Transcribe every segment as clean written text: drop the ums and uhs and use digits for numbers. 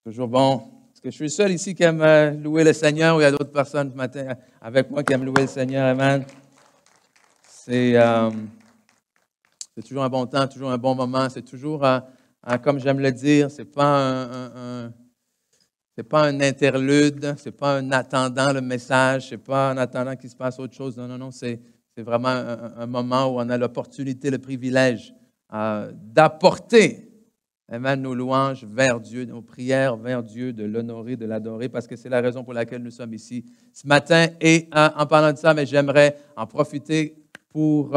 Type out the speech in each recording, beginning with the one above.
Toujours bon. Est-ce que je suis le seul ici qui aime louer le Seigneur ou il y a d'autres personnes ce matin avec moi qui aiment louer le Seigneur? Amen. C'est toujours un bon temps, toujours un bon moment. C'est toujours, comme j'aime le dire, c'est pas un interlude, c'est pas un attendant le message, c'est pas en attendant qu'il se passe autre chose. Non, non, non, c'est vraiment un moment où on a l'opportunité, le privilège d'apporter amen, nos louanges vers Dieu, nos prières vers Dieu, de l'honorer, de l'adorer, parce que c'est la raison pour laquelle nous sommes ici ce matin. Et en parlant de ça, mais j'aimerais en profiter pour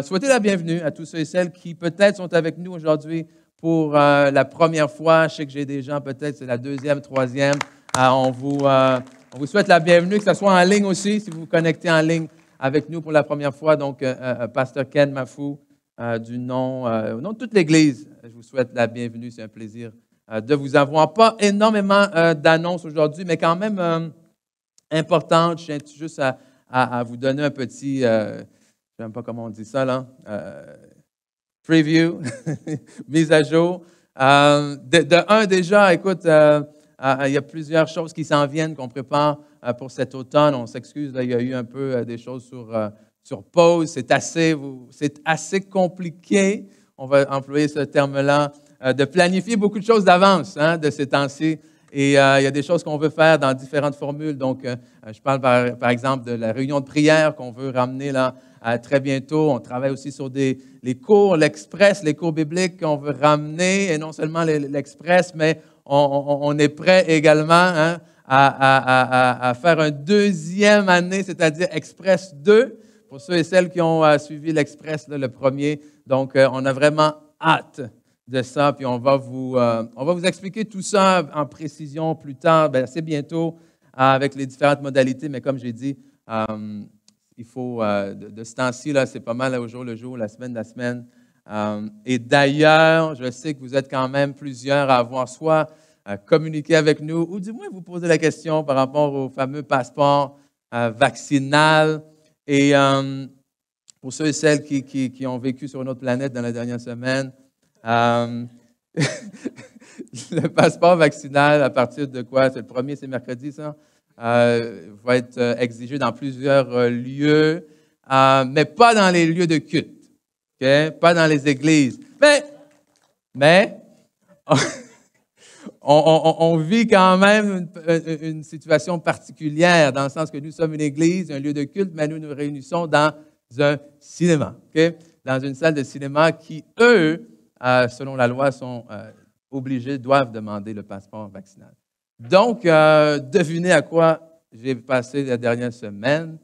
souhaiter la bienvenue à tous ceux et celles qui peut-être sont avec nous aujourd'hui pour la première fois. Je sais que j'ai des gens, peut-être c'est la deuxième, troisième. On vous souhaite la bienvenue, que ce soit en ligne aussi, si vous vous connectez en ligne avec nous pour la première fois. Donc, Pasteur Ken Mafou, au nom de toute l'Église, je vous souhaite la bienvenue. C'est un plaisir de vous avoir. Pas énormément d'annonces aujourd'hui, mais quand même importantes. Je tiens juste à vous donner un petit, je ne sais même pas comment on dit ça, là, preview, mise à jour. De un, déjà, écoute, il y a plusieurs choses qui s'en viennent qu'on prépare pour cet automne. On s'excuse, il y a eu un peu des choses sur pause. C'est assez compliqué, on va employer ce terme-là, de planifier beaucoup de choses d'avance de ces temps-ci. Et il y a des choses qu'on veut faire dans différentes formules. Donc, je parle par exemple de la réunion de prière qu'on veut ramener là très bientôt. On travaille aussi sur les cours, l'express, les cours bibliques qu'on veut ramener. Et non seulement l'express, mais on est prêt également à faire une deuxième année, c'est-à-dire Express 2, pour ceux et celles qui ont suivi l'Express, le premier. Donc, on a vraiment hâte de ça, puis on va vous expliquer tout ça en précision plus tard, assez bientôt, avec les différentes modalités, mais comme j'ai dit, il faut, de ce temps-ci, là, c'est pas mal au jour le jour, la semaine. Et d'ailleurs, je sais que vous êtes quand même plusieurs à avoir soit communiqué avec nous, ou du moins vous poser la question par rapport au fameux passeport vaccinal. Et pour ceux et celles qui ont vécu sur une autre planète dans la dernière semaine, le passeport vaccinal, à partir de quoi? C'est le premier, c'est mercredi, ça? Va être exigé dans plusieurs lieux, mais pas dans les lieux de culte, okay? Pas dans les églises. Mais on vit quand même une situation particulière, dans le sens que nous sommes une église, un lieu de culte, mais nous nous réunissons dans un cinéma, okay? Dans une salle de cinéma qui, eux, selon la loi, sont obligés, doivent demander le passeport vaccinal. Donc, devinez à quoi j'ai passé la dernière semaine,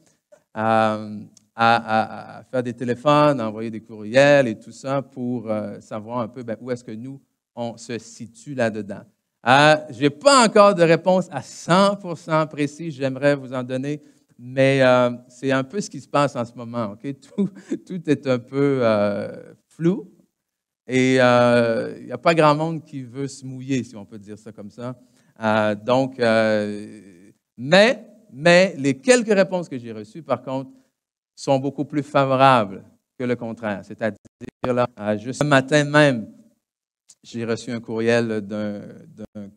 à faire des téléphones, à envoyer des courriels et tout ça pour savoir un peu où est-ce que nous, on se situe là-dedans. Je n'ai pas encore de réponse à 100% précise, j'aimerais vous en donner, mais c'est un peu ce qui se passe en ce moment. Okay? Tout est un peu flou. Et il n'y a pas grand monde qui veut se mouiller, si on peut dire ça comme ça. Mais les quelques réponses que j'ai reçues, par contre, sont beaucoup plus favorables que le contraire. C'est-à-dire, là, juste ce matin même, j'ai reçu un courriel d'un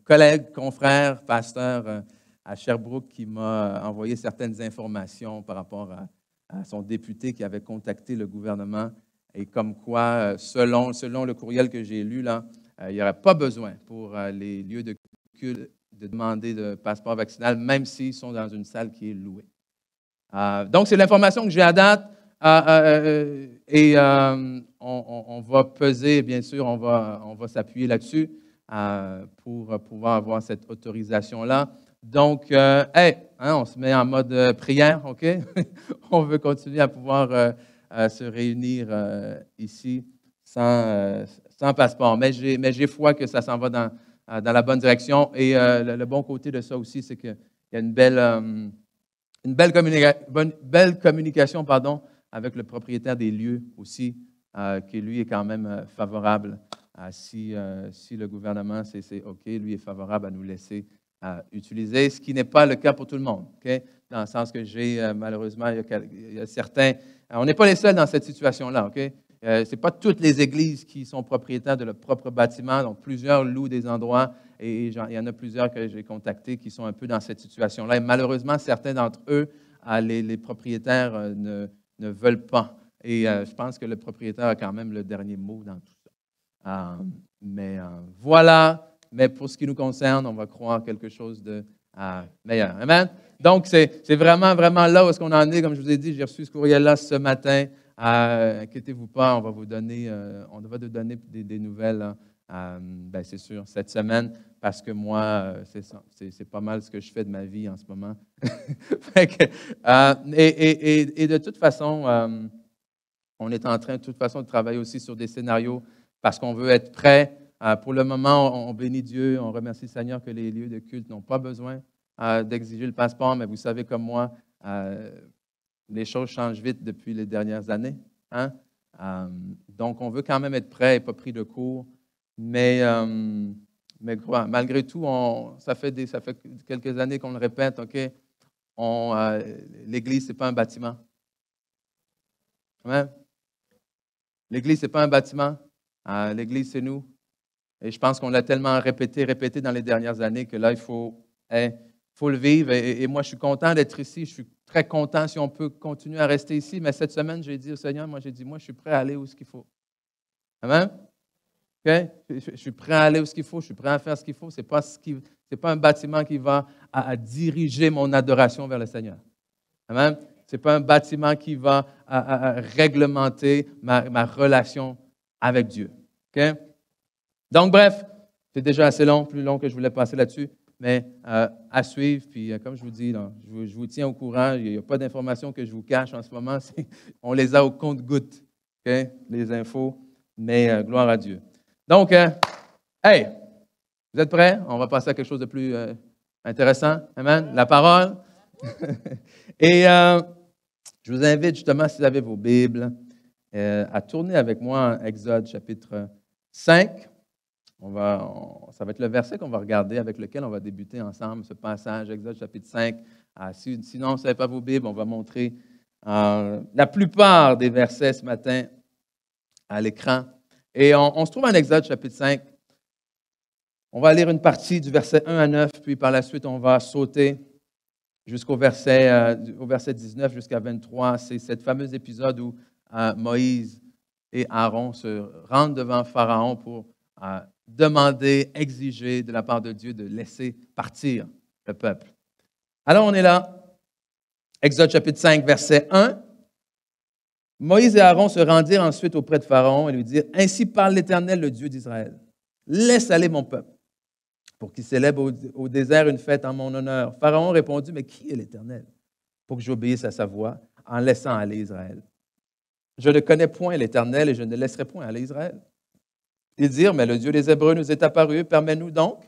collègue, confrère, pasteur à Sherbrooke qui m'a envoyé certaines informations par rapport à son député qui avait contacté le gouvernement. Et comme quoi, selon le courriel que j'ai lu, là, il n'y aurait pas besoin pour les lieux de culte de demander de passeport vaccinal, même s'ils sont dans une salle qui est louée. Donc, c'est l'information que j'ai à date. Et on va peser, bien sûr, on va s'appuyer là-dessus pour pouvoir avoir cette autorisation-là. Donc, on se met en mode prière, OK? On veut continuer à pouvoir se réunir ici sans passeport. Mais j'ai foi que ça s'en va dans la bonne direction. Et le bon côté de ça aussi, c'est qu'il y a une belle communication avec le propriétaire des lieux aussi, qui lui est quand même favorable. Si le gouvernement, c'est OK, lui est favorable à nous laisser utiliser, ce qui n'est pas le cas pour tout le monde. Okay? Dans le sens que malheureusement, il y a certains. On n'est pas les seuls dans cette situation-là. Okay? Ce n'est pas toutes les églises qui sont propriétaires de leur propre bâtiment, donc plusieurs louent des endroits et il y en a plusieurs que j'ai contactés qui sont un peu dans cette situation-là. Et malheureusement, certains d'entre eux, les propriétaires ne veulent pas. Et je pense que le propriétaire a quand même le dernier mot dans tout ça. Voilà, mais pour ce qui nous concerne, on va croire quelque chose de meilleur. Amen? Donc, c'est vraiment, vraiment là où est-ce qu'on en est. Comme je vous ai dit, j'ai reçu ce courriel-là ce matin. Inquiétez-vous pas, on va vous donner, on va vous donner des nouvelles, c'est sûr, cette semaine, parce que moi, c'est ça, c'est pas mal ce que je fais de ma vie en ce moment. Et de toute façon, on est en train de toute façon de travailler aussi sur des scénarios parce qu'on veut être prêt. Pour le moment, on bénit Dieu, on remercie le Seigneur que les lieux de culte n'ont pas besoin d'exiger le passeport, mais vous savez comme moi, les choses changent vite depuis les dernières années. Hein? Donc, on veut quand même être prêt et pas pris de court. Mais malgré tout, ça fait quelques années qu'on le répète, OK? L'Église, ce n'est pas un bâtiment. Amen? L'Église, ce n'est pas un bâtiment. L'Église, c'est nous. Et je pense qu'on l'a tellement répété dans les dernières années que là, il faut le vivre. Et moi, je suis content d'être ici. Je suis très content si on peut continuer à rester ici. Mais cette semaine, j'ai dit au Seigneur, moi, je suis prêt à aller où ce qu'il faut. Amen? Okay? Je suis prêt à aller où ce qu'il faut. Je suis prêt à faire ce qu'il faut. Ce n'est pas un bâtiment qui va à diriger mon adoration vers le Seigneur. Amen? Ce n'est pas un bâtiment qui va à réglementer ma relation avec Dieu. Okay? Donc, bref, c'est déjà assez long, plus long que je voulais passer là-dessus, mais à suivre. Puis, comme je vous dis, là, je vous tiens au courant. Il n'y a pas d'informations que je vous cache en ce moment. On les a au compte-gouttes, okay? Les infos, mais gloire à Dieu. Donc, hey, vous êtes prêts? On va passer à quelque chose de plus intéressant. Amen? La parole. Et je vous invite justement, si vous avez vos Bibles, à tourner avec moi en Exode chapitre 5. Ça va être le verset qu'on va regarder, avec lequel on va débuter ensemble ce passage, Exode chapitre 5. Sinon, vous ne savez pas vos Bibles, on va montrer la plupart des versets ce matin à l'écran. Et on se trouve en Exode chapitre 5. On va lire une partie du verset 1 à 9, puis par la suite, on va sauter jusqu'au verset 19 jusqu'à 23. C'est cet fameux épisode où Moïse et Aaron se rendent devant Pharaon pour demander, exiger de la part de Dieu de laisser partir le peuple. Alors, on est là. Exode chapitre 5, verset 1. Moïse et Aaron se rendirent ensuite auprès de Pharaon et lui dirent, « Ainsi parle l'Éternel, le Dieu d'Israël. Laisse aller mon peuple, pour qu'il célèbre au désert une fête en mon honneur. » Pharaon répondit, « Mais qui est l'Éternel, pour que j'obéisse à sa voix en laissant aller Israël? Je ne connais point l'Éternel et je ne laisserai point aller Israël. » Ils dirent, « Mais le Dieu des Hébreux nous est apparu, permets-nous donc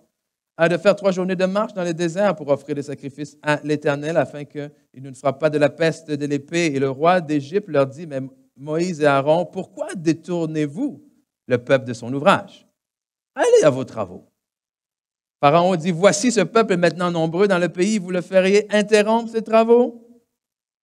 de faire 3 journées de marche dans le désert pour offrir des sacrifices à l'Éternel, afin qu'il ne nous frappe pas de la peste de l'épée. » Et le roi d'Égypte leur dit, « Mais Moïse et Aaron, pourquoi détournez-vous le peuple de son ouvrage? Allez à vos travaux. » Pharaon dit, « Voici ce peuple est maintenant nombreux dans le pays, vous le feriez interrompre ses travaux? »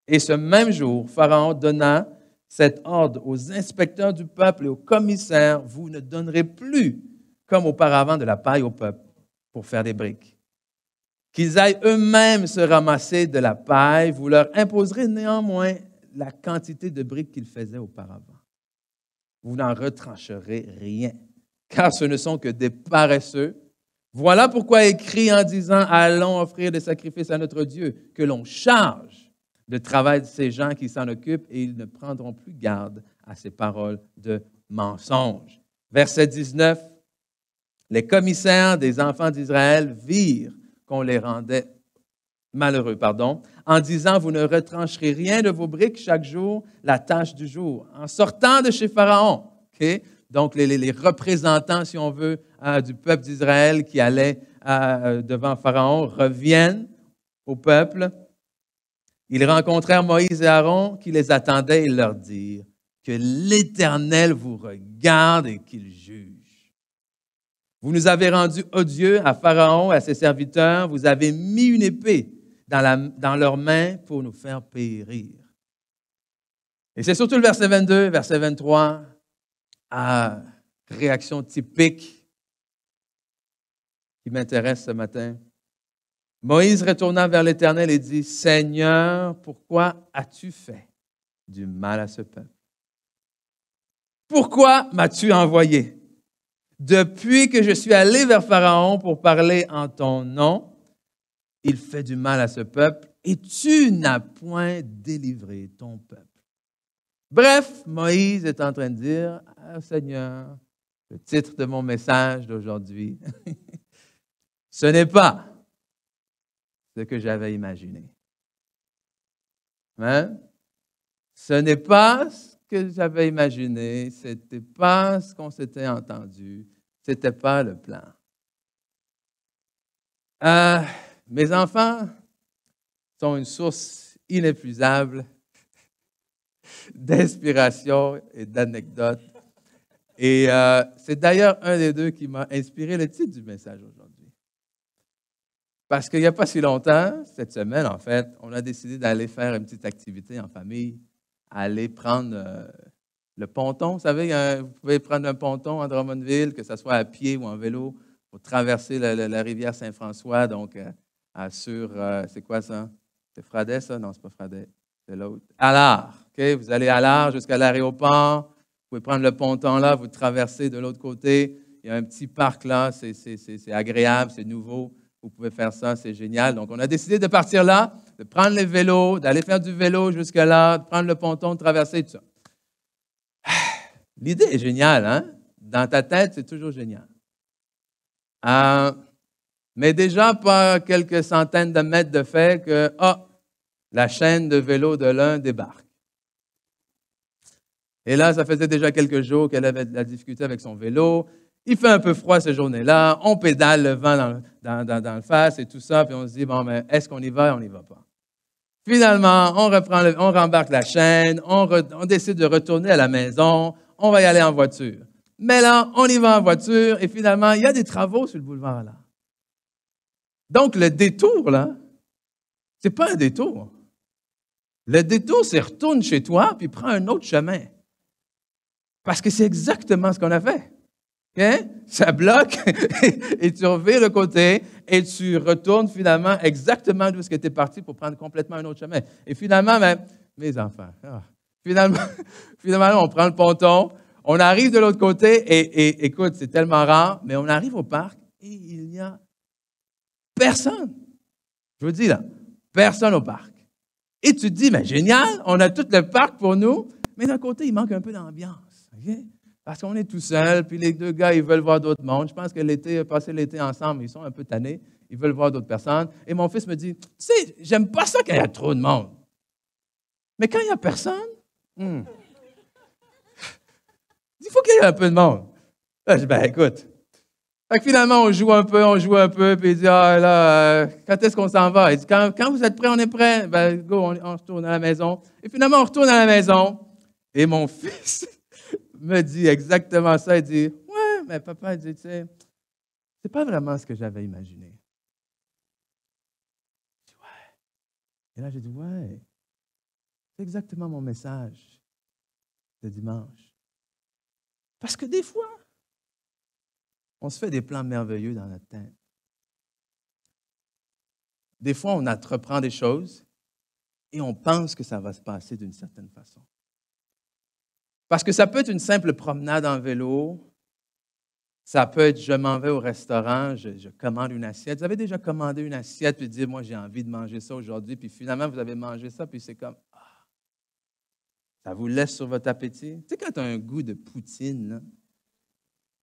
Et ce même jour, Pharaon donna cet ordre aux inspecteurs du peuple et aux commissaires, « Vous ne donnerez plus, comme auparavant, de la paille au peuple pour faire des briques. Qu'ils aillent eux-mêmes se ramasser de la paille, vous leur imposerez néanmoins la quantité de briques qu'ils faisaient auparavant. Vous n'en retrancherez rien, car ce ne sont que des paresseux. Voilà pourquoi écrit en disant, allons offrir des sacrifices à notre Dieu, que l'on charge le travail de ces gens qui s'en occupent et ils ne prendront plus garde à ces paroles de mensonge. » Verset 19. Les commissaires des enfants d'Israël virent qu'on les rendait malheureux, en disant, vous ne retrancherez rien de vos briques chaque jour, la tâche du jour. En sortant de chez Pharaon, okay? Donc les représentants, si on veut, du peuple d'Israël qui allait devant Pharaon reviennent au peuple. Ils rencontrèrent Moïse et Aaron qui les attendaient et leur dirent que l'Éternel vous regarde et qu'il juge. Vous nous avez rendus odieux à Pharaon et à ses serviteurs. Vous avez mis une épée dans leurs mains pour nous faire périr. Et c'est surtout le verset 22, verset 23 réaction typique qui m'intéresse ce matin. Moïse retourna vers l'Éternel et dit, « Seigneur, pourquoi as-tu fait du mal à ce peuple? Pourquoi m'as-tu envoyé? Depuis que je suis allé vers Pharaon pour parler en ton nom, il fait du mal à ce peuple et tu n'as point délivré ton peuple. » Bref, Moïse est en train de dire, « Ah, Seigneur, le titre de mon message d'aujourd'hui, ce n'est pas ce que j'avais imaginé. Hein? Ce n'est pas ce que j'avais imaginé, ce n'était pas ce qu'on s'était entendu, ce n'était pas le plan. » Mes enfants sont une source inépuisable d'inspiration et d'anecdotes. Et c'est d'ailleurs un des deux qui m'a inspiré le titre du message aujourd'hui. Parce qu'il n'y a pas si longtemps, cette semaine en fait, on a décidé d'aller faire une petite activité en famille, aller prendre le ponton. Vous savez, vous pouvez prendre un ponton à Drummondville, que ce soit à pied ou en vélo, pour traverser la rivière Saint-François, donc c'est quoi ça? C'est Fradet, ça? Non, c'est pas Fradet, c'est l'autre. Allard, OK? Vous allez à Allard jusqu'à l'aéroport, vous pouvez prendre le ponton là, vous traversez de l'autre côté, il y a un petit parc là, c'est agréable, c'est nouveau, vous pouvez faire ça, c'est génial. Donc, on a décidé de partir là, de prendre les vélos, d'aller faire du vélo jusque là, de prendre le ponton, de traverser tout ça. L'idée est géniale, hein? Dans ta tête, c'est toujours génial. Mais déjà, pas quelques centaines de mètres de fait que, la chaîne de vélo de l'un débarque. Et là, ça faisait déjà quelques jours qu'elle avait de la difficulté avec son vélo. Il fait un peu froid cette journée-là. On pédale le vent dans le face et tout ça. Puis on se dit, bon, mais est-ce qu'on y va? On n'y va pas. Finalement, on rembarque la chaîne. On décide de retourner à la maison. On va y aller en voiture. Mais là, on y va en voiture. Et finalement, il y a des travaux sur le boulevard là. Donc, le détour, là, c'est pas un détour. Le détour, c'est retourne chez toi puis prends un autre chemin. Parce que c'est exactement ce qu'on a fait. Okay? Ça bloque et tu revires de côté et tu retournes finalement exactement d'où tu étais parti pour prendre complètement un autre chemin. Et finalement, mes enfants, finalement, on prend le ponton, on arrive de l'autre côté et écoute, c'est tellement rare, mais on arrive au parc et il n'y a personne. Je vous dis là, personne au parc. Et tu te dis, mais génial, on a tout le parc pour nous, mais d'un côté, il manque un peu d'ambiance. Okay? Parce qu'on est tout seul, puis les deux gars, ils veulent voir d'autres mondes. Je pense que passer l'été ensemble, ils sont un peu tannés. Ils veulent voir d'autres personnes. Et mon fils me dit, tu sais, j'aime pas ça quand il y a trop de monde. Mais quand il n'y a personne, il faut qu'il y ait un peu de monde. Là, je dis, ben écoute. Fait que finalement, on joue un peu, puis il dit, ah là, quand est-ce qu'on s'en va? Il dit, quand vous êtes prêts, on est prêts. Ben, go, on retourne à la maison. Et finalement, on retourne à la maison. Et mon fils me dit exactement ça. Il dit, ouais, mais papa, il dit, tu sais, c'est pas vraiment ce que j'avais imaginé. Je dis, ouais. Et là, j'ai dit, ouais, c'est exactement mon message de dimanche. Parce que des fois, on se fait des plans merveilleux dans notre tête. Des fois, on entreprend des choses et on pense que ça va se passer d'une certaine façon. Parce que ça peut être une simple promenade en vélo, ça peut être je m'en vais au restaurant, je commande une assiette. Vous avez déjà commandé une assiette puis dire, moi, j'ai envie de manger ça aujourd'hui, puis finalement, vous avez mangé ça, puis c'est comme, ça vous laisse sur votre appétit. Tu sais, quand tu as un goût de poutine, là,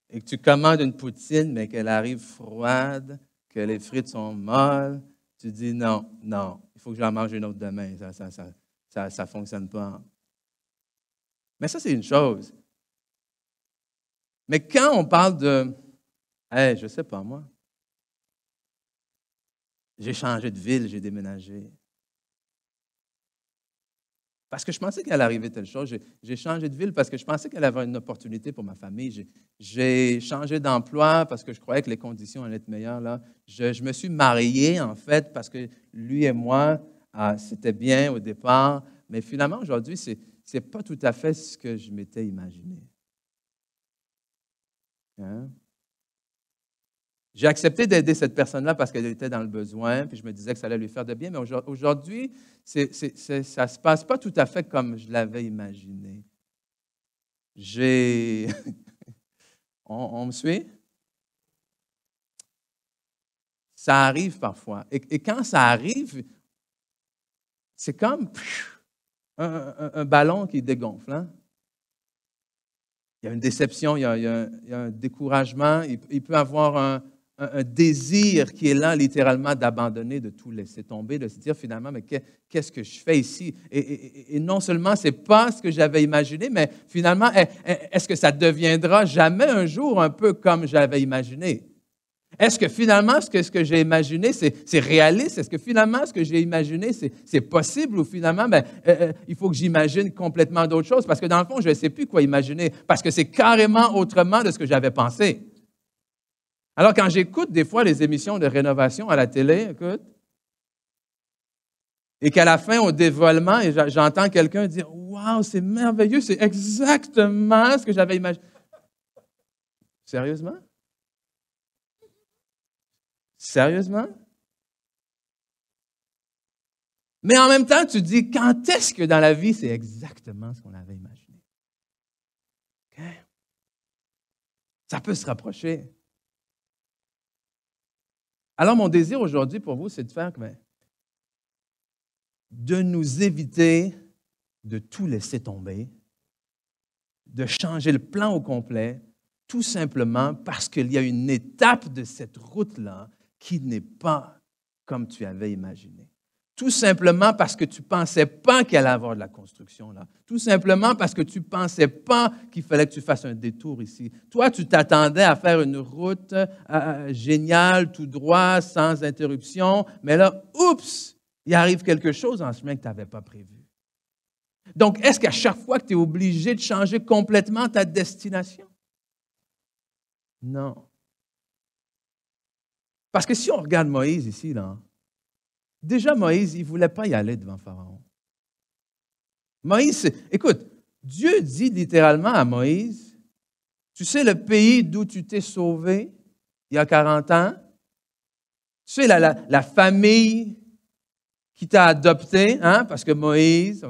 et que tu commandes une poutine, mais qu'elle arrive froide, que les frites sont molles, tu dis non, il faut que j'en mange une autre demain. Ça ne fonctionne pas. Mais ça, c'est une chose. Mais quand on parle de, je ne sais pas moi, j'ai changé de ville, j'ai déménagé. Parce que je pensais qu'elle arrivait telle chose. J'ai changé de ville parce que je pensais qu'elle avait une opportunité pour ma famille. J'ai changé d'emploi parce que je croyais que les conditions allaient être meilleures. Là. Je me suis marié, en fait, parce que lui et moi, c'était bien au départ. Mais finalement, aujourd'hui, ce n'est pas tout à fait ce que je m'étais imaginé. Hein? J'ai accepté d'aider cette personne-là parce qu'elle était dans le besoin, puis je me disais que ça allait lui faire de bien, mais aujourd'hui, ça ne se passe pas tout à fait comme je l'avais imaginé. On me suit? Ça arrive parfois. Et quand ça arrive, c'est comme un ballon qui dégonfle. Hein? Il y a une déception, il y a un découragement, il peut y avoir un désir qui est là littéralement d'abandonner, de tout laisser tomber, de se dire finalement, mais qu'est-ce que je fais ici? Et non seulement ce n'est pas ce que j'avais imaginé, mais finalement, est-ce que ça deviendra jamais un jour un peu comme j'avais imaginé? Est-ce que finalement, ce que j'ai imaginé, c'est réaliste? Est-ce que finalement, ce que j'ai imaginé, c'est possible? Ou finalement, il faut que j'imagine complètement d'autres choses? Parce que dans le fond, je ne sais plus quoi imaginer, parce que c'est carrément autrement de ce que j'avais pensé. Alors, quand j'écoute des fois les émissions de rénovation à la télé, écoute, et qu'à la fin, au dévoilement, et j'entends quelqu'un dire « Wow, c'est merveilleux, c'est exactement ce que j'avais imaginé. » Sérieusement? Sérieusement? Mais en même temps, tu te dis, quand est-ce que dans la vie, c'est exactement ce qu'on avait imaginé? Okay? Ça peut se rapprocher. Alors, mon désir aujourd'hui pour vous, c'est de faire de nous éviter de tout laisser tomber, de changer le plan au complet, tout simplement parce qu'il y a une étape de cette route-là qui n'est pas comme tu avais imaginé. Tout simplement parce que tu ne pensais pas qu'il allait y avoir de la construction là. Tout simplement parce que tu ne pensais pas qu'il fallait que tu fasses un détour ici. Toi, tu t'attendais à faire une route géniale, tout droit, sans interruption. Mais là, oups, il arrive quelque chose en chemin que tu n'avais pas prévu. Donc, est-ce qu'à chaque fois que tu es obligé de changer complètement ta destination? Non. Parce que si on regarde Moïse ici, là, déjà Moïse, il ne voulait pas y aller devant Pharaon. Moïse, écoute, Dieu dit littéralement à Moïse, tu sais le pays d'où tu t'es sauvé il y a 40 ans? Tu sais la famille qui t'a adopté, hein? Parce que Moïse,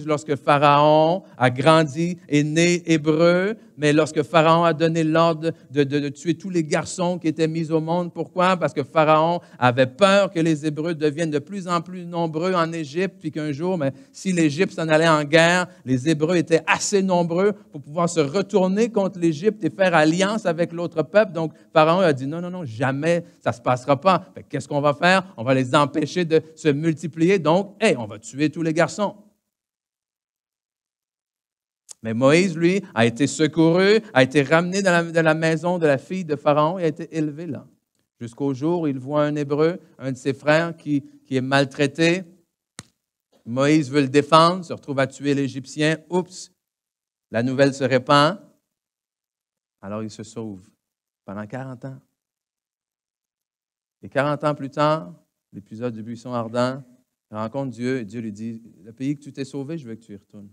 lorsque Pharaon a grandi, est né hébreu, mais lorsque Pharaon a donné l'ordre de tuer tous les garçons qui étaient mis au monde, pourquoi? Parce que Pharaon avait peur que les Hébreux deviennent de plus en plus nombreux en Égypte, puis qu'un jour, si l'Égypte s'en allait en guerre, les Hébreux étaient assez nombreux pour pouvoir se retourner contre l'Égypte et faire alliance avec l'autre peuple. Donc, Pharaon a dit, non, jamais, ça ne se passera pas. Qu'est-ce qu'on va faire? On va les empêcher de se multiplier, donc, on va tuer tous les garçons. Mais Moïse, lui, a été secouru, a été ramené dans la maison de la fille de Pharaon et a été élevé là. Jusqu'au jour où il voit un Hébreu, un de ses frères, qui est maltraité. Moïse veut le défendre, se retrouve à tuer l'Égyptien. Oups, la nouvelle se répand. Alors il se sauve pendant 40 ans. Et 40 ans plus tard, l'épisode du buisson ardent, il rencontre Dieu et Dieu lui dit, le pays que tu t'es sauvé, je veux que tu y retournes.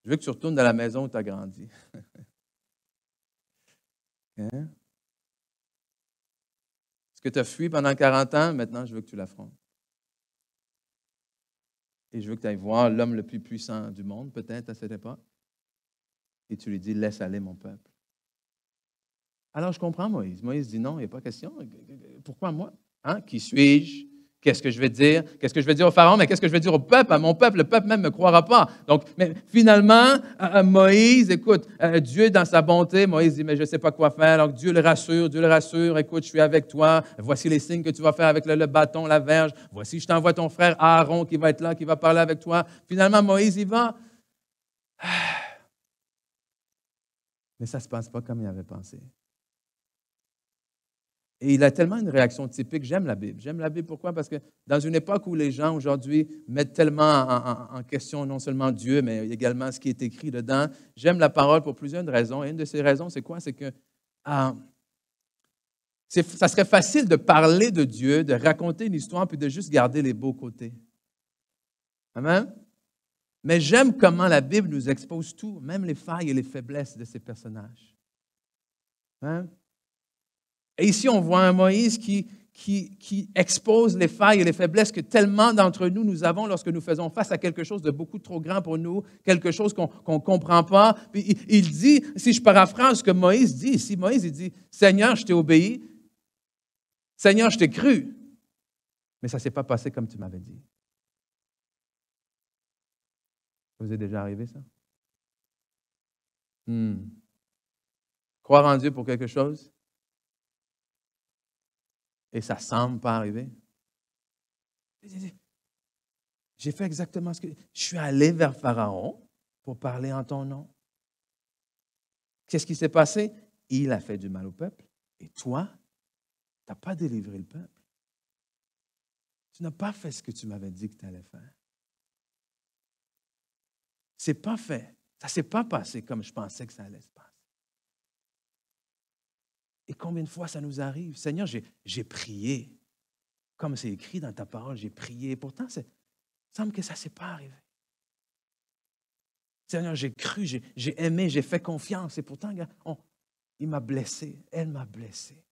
Je veux que tu retournes dans la maison où tu as grandi. Hein? Ce que tu as fui pendant 40 ans, maintenant, je veux que tu l'affrontes. Et je veux que tu ailles voir l'homme le plus puissant du monde, peut-être à cette époque. Et tu lui dis, laisse aller mon peuple. Alors, je comprends Moïse. Moïse dit, non, il n'y a pas question. Pourquoi moi? Hein? Qui suis-je? Qu'est-ce que je vais dire? Qu'est-ce que je vais dire au Pharaon? Mais qu'est-ce que je vais dire au peuple? À mon peuple, le peuple même ne me croira pas. Donc, mais finalement, Moïse, écoute, Dieu dans sa bonté, Moïse dit, mais je ne sais pas quoi faire. Donc, Dieu le rassure, écoute, je suis avec toi. Voici les signes que tu vas faire avec le bâton, la verge. Voici, je t'envoie ton frère Aaron qui va être là, qui va parler avec toi. Finalement, Moïse y va. Mais ça ne se passe pas comme il avait pensé. Et il a tellement une réaction typique. J'aime la Bible. J'aime la Bible pourquoi? Parce que dans une époque où les gens aujourd'hui mettent tellement en question non seulement Dieu, mais également ce qui est écrit dedans, j'aime la parole pour plusieurs raisons. Et une de ces raisons, c'est quoi? C'est que ça serait facile de parler de Dieu, de raconter une histoire, puis de juste garder les beaux côtés. Amen? Mais j'aime comment la Bible nous expose tout, même les failles et les faiblesses de ces personnages. Hein? Et ici, on voit un Moïse qui expose les failles et les faiblesses que tellement d'entre nous, nous avons lorsque nous faisons face à quelque chose de beaucoup trop grand pour nous, quelque chose qu'on ne comprend pas. Puis il dit, si je paraphrase ce que Moïse dit ici, Moïse il dit, « Seigneur, je t'ai obéi. Seigneur, je t'ai cru. Mais ça ne s'est pas passé comme tu m'avais dit. » Ça vous est déjà arrivé, ça? Croire en Dieu pour quelque chose et ça ne semble pas arriver. J'ai fait exactement ce que... Je suis allé vers Pharaon pour parler en ton nom. Qu'est-ce qui s'est passé? Il a fait du mal au peuple. Et toi, tu n'as pas délivré le peuple. Tu n'as pas fait ce que tu m'avais dit que tu allais faire. Ce n'est pas fait. Ça ne s'est pas passé comme je pensais que ça allait se passer. Et combien de fois ça nous arrive? Seigneur, j'ai prié. Comme c'est écrit dans ta parole, j'ai prié. Pourtant, il semble que ça ne s'est pas arrivé. Seigneur, j'ai cru, j'ai aimé, j'ai fait confiance. Et pourtant, il m'a blessé. Elle m'a blessé.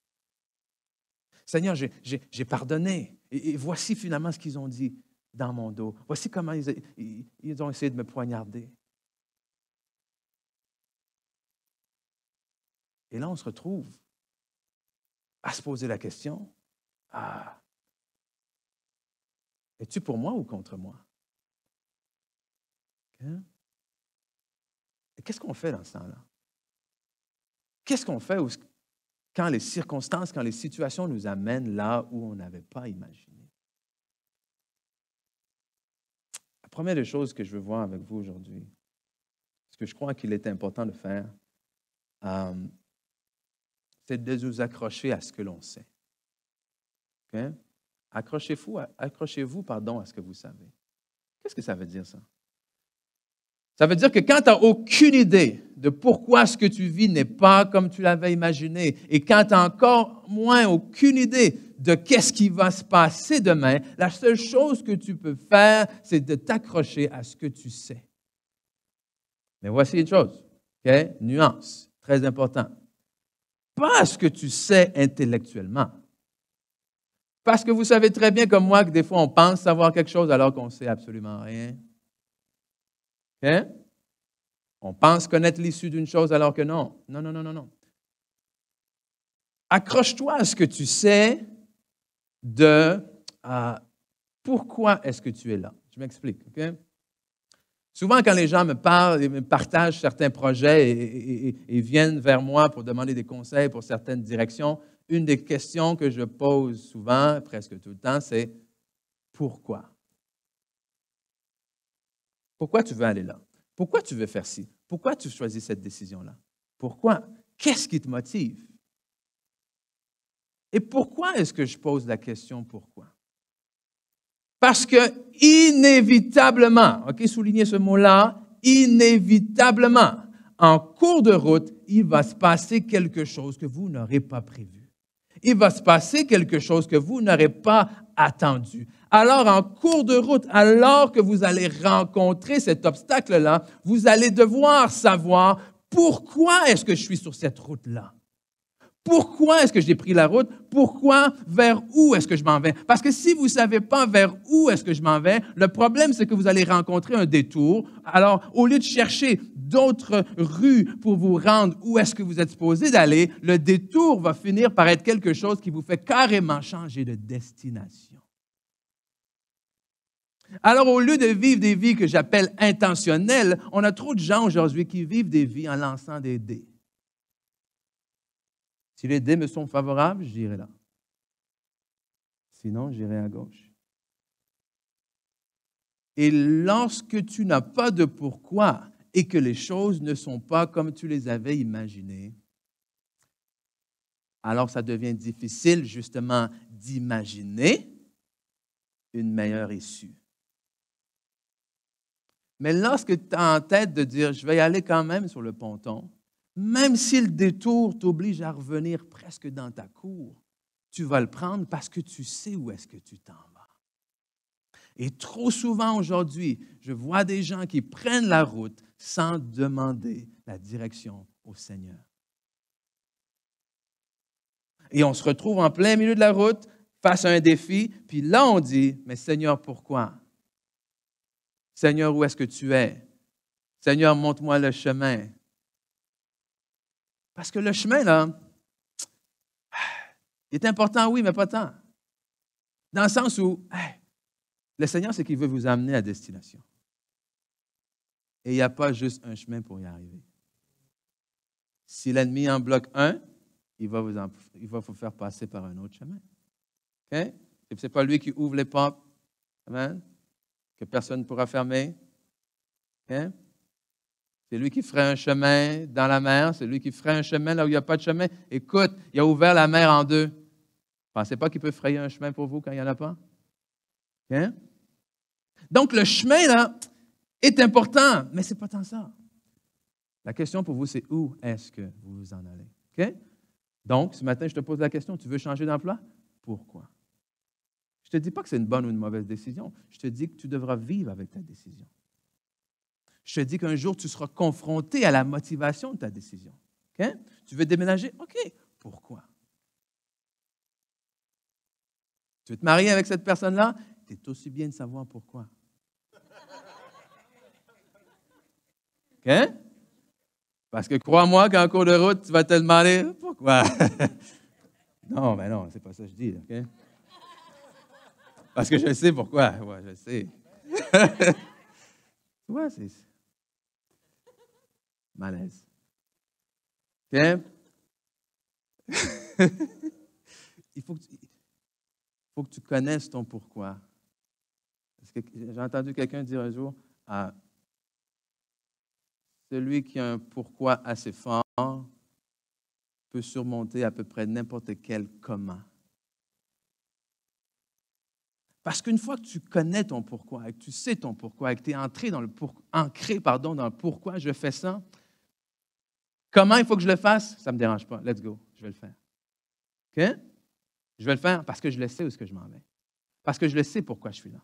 Seigneur, j'ai pardonné. Et voici finalement ce qu'ils ont dit dans mon dos. Voici comment ils ont essayé de me poignarder. Et là, on se retrouve à se poser la question, es-tu pour moi ou contre moi? Okay. Et qu'est-ce qu'on fait dans ce temps-là? Qu'est-ce qu'on fait quand les circonstances, quand les situations nous amènent là où on n'avait pas imaginé? La première des choses que je veux voir avec vous aujourd'hui, ce que je crois qu'il est important de faire, c'est de nous accrocher à ce que l'on sait. Okay? Accrochez-vous, à ce que vous savez. Qu'est-ce que ça veut dire, ça? Ça veut dire que quand tu n'as aucune idée de pourquoi ce que tu vis n'est pas comme tu l'avais imaginé, et quand tu n'as encore moins aucune idée de qu'est-ce qui va se passer demain, la seule chose que tu peux faire, c'est de t'accrocher à ce que tu sais. Mais voici une chose, okay? Nuance, très important. Pas ce que tu sais intellectuellement. Parce que vous savez très bien comme moi que des fois on pense savoir quelque chose alors qu'on ne sait absolument rien. Okay? On pense connaître l'issue d'une chose alors que non. Non. Accroche-toi à ce que tu sais de pourquoi est-ce que tu es là. Je m'explique. Okay? Souvent, quand les gens me parlent et me partagent certains projets et viennent vers moi pour demander des conseils pour certaines directions, une des questions que je pose souvent, presque tout le temps, c'est pourquoi? Pourquoi tu veux aller là? Pourquoi tu veux faire ci? Pourquoi tu choisis cette décision-là? Pourquoi? Qu'est-ce qui te motive? Et pourquoi est-ce que je pose la question pourquoi? Parce que inévitablement, OK, soulignez ce mot-là, inévitablement, en cours de route, il va se passer quelque chose que vous n'aurez pas prévu. Il va se passer quelque chose que vous n'aurez pas attendu. Alors, en cours de route, alors que vous allez rencontrer cet obstacle-là, vous allez devoir savoir pourquoi est-ce que je suis sur cette route-là. Pourquoi est-ce que j'ai pris la route? Pourquoi? Vers où est-ce que je m'en vais? Parce que si vous ne savez pas vers où est-ce que je m'en vais, le problème, c'est que vous allez rencontrer un détour. Alors, au lieu de chercher d'autres rues pour vous rendre où est-ce que vous êtes supposé d'aller, le détour va finir par être quelque chose qui vous fait carrément changer de destination. Alors, au lieu de vivre des vies que j'appelle intentionnelles, on a trop de gens aujourd'hui qui vivent des vies en lançant des dés. Si les dés me sont favorables, j'irai là. Sinon, j'irai à gauche. Et lorsque tu n'as pas de pourquoi et que les choses ne sont pas comme tu les avais imaginées, alors ça devient difficile justement d'imaginer une meilleure issue. Mais lorsque tu as en tête de dire, je vais y aller quand même sur le ponton, même si le détour t'oblige à revenir presque dans ta cour, tu vas le prendre parce que tu sais où est-ce que tu t'en vas. Et trop souvent aujourd'hui, je vois des gens qui prennent la route sans demander la direction au Seigneur. Et on se retrouve en plein milieu de la route, face à un défi, puis là on dit, mais Seigneur, pourquoi? Seigneur, où est-ce que tu es? Seigneur, montre-moi le chemin. Parce que le chemin, là, il est important, oui, mais pas tant. Dans le sens où, le Seigneur, c'est qu'il veut vous amener à destination. Et il n'y a pas juste un chemin pour y arriver. Si l'ennemi en bloque un, il va vous faire passer par un autre chemin. Okay? Ce n'est pas lui qui ouvre les portes, amen, que personne ne pourra fermer. Okay? C'est lui qui ferait un chemin dans la mer, c'est lui qui ferait un chemin là où il n'y a pas de chemin. Écoute, il a ouvert la mer en deux. Pensez pas qu'il peut frayer un chemin pour vous quand il n'y en a pas? Okay? Donc, le chemin, là, est important, mais ce n'est pas tant ça. La question pour vous, c'est où est-ce que vous vous en allez? Okay? Donc, ce matin, je te pose la question, tu veux changer d'emploi? Pourquoi? Je ne te dis pas que c'est une bonne ou une mauvaise décision. Je te dis que tu devras vivre avec ta décision. Je te dis qu'un jour, tu seras confronté à la motivation de ta décision. Okay? Tu veux déménager? OK. Pourquoi? Tu veux te marier avec cette personne-là? Tu es aussi bien de savoir pourquoi. OK? Parce que crois-moi qu'en cours de route, tu vas te demander pourquoi. Non, mais non, c'est pas ça que je dis. OK? Parce que je sais pourquoi. Ouais, je sais. Tu vois, c'est malaise. OK? Il faut que tu connaisses ton pourquoi. Parce que j'ai entendu quelqu'un dire un jour, celui qui a un pourquoi assez fort peut surmonter à peu près n'importe quel comment. Parce qu'une fois que tu connais ton pourquoi, et que tu sais ton pourquoi, et que tu es ancré dans le pourquoi je fais ça, comment il faut que je le fasse? Ça ne me dérange pas. Let's go. Je vais le faire. OK? Je vais le faire parce que je le sais où est-ce que je m'en vais. Parce que je le sais pourquoi je suis là.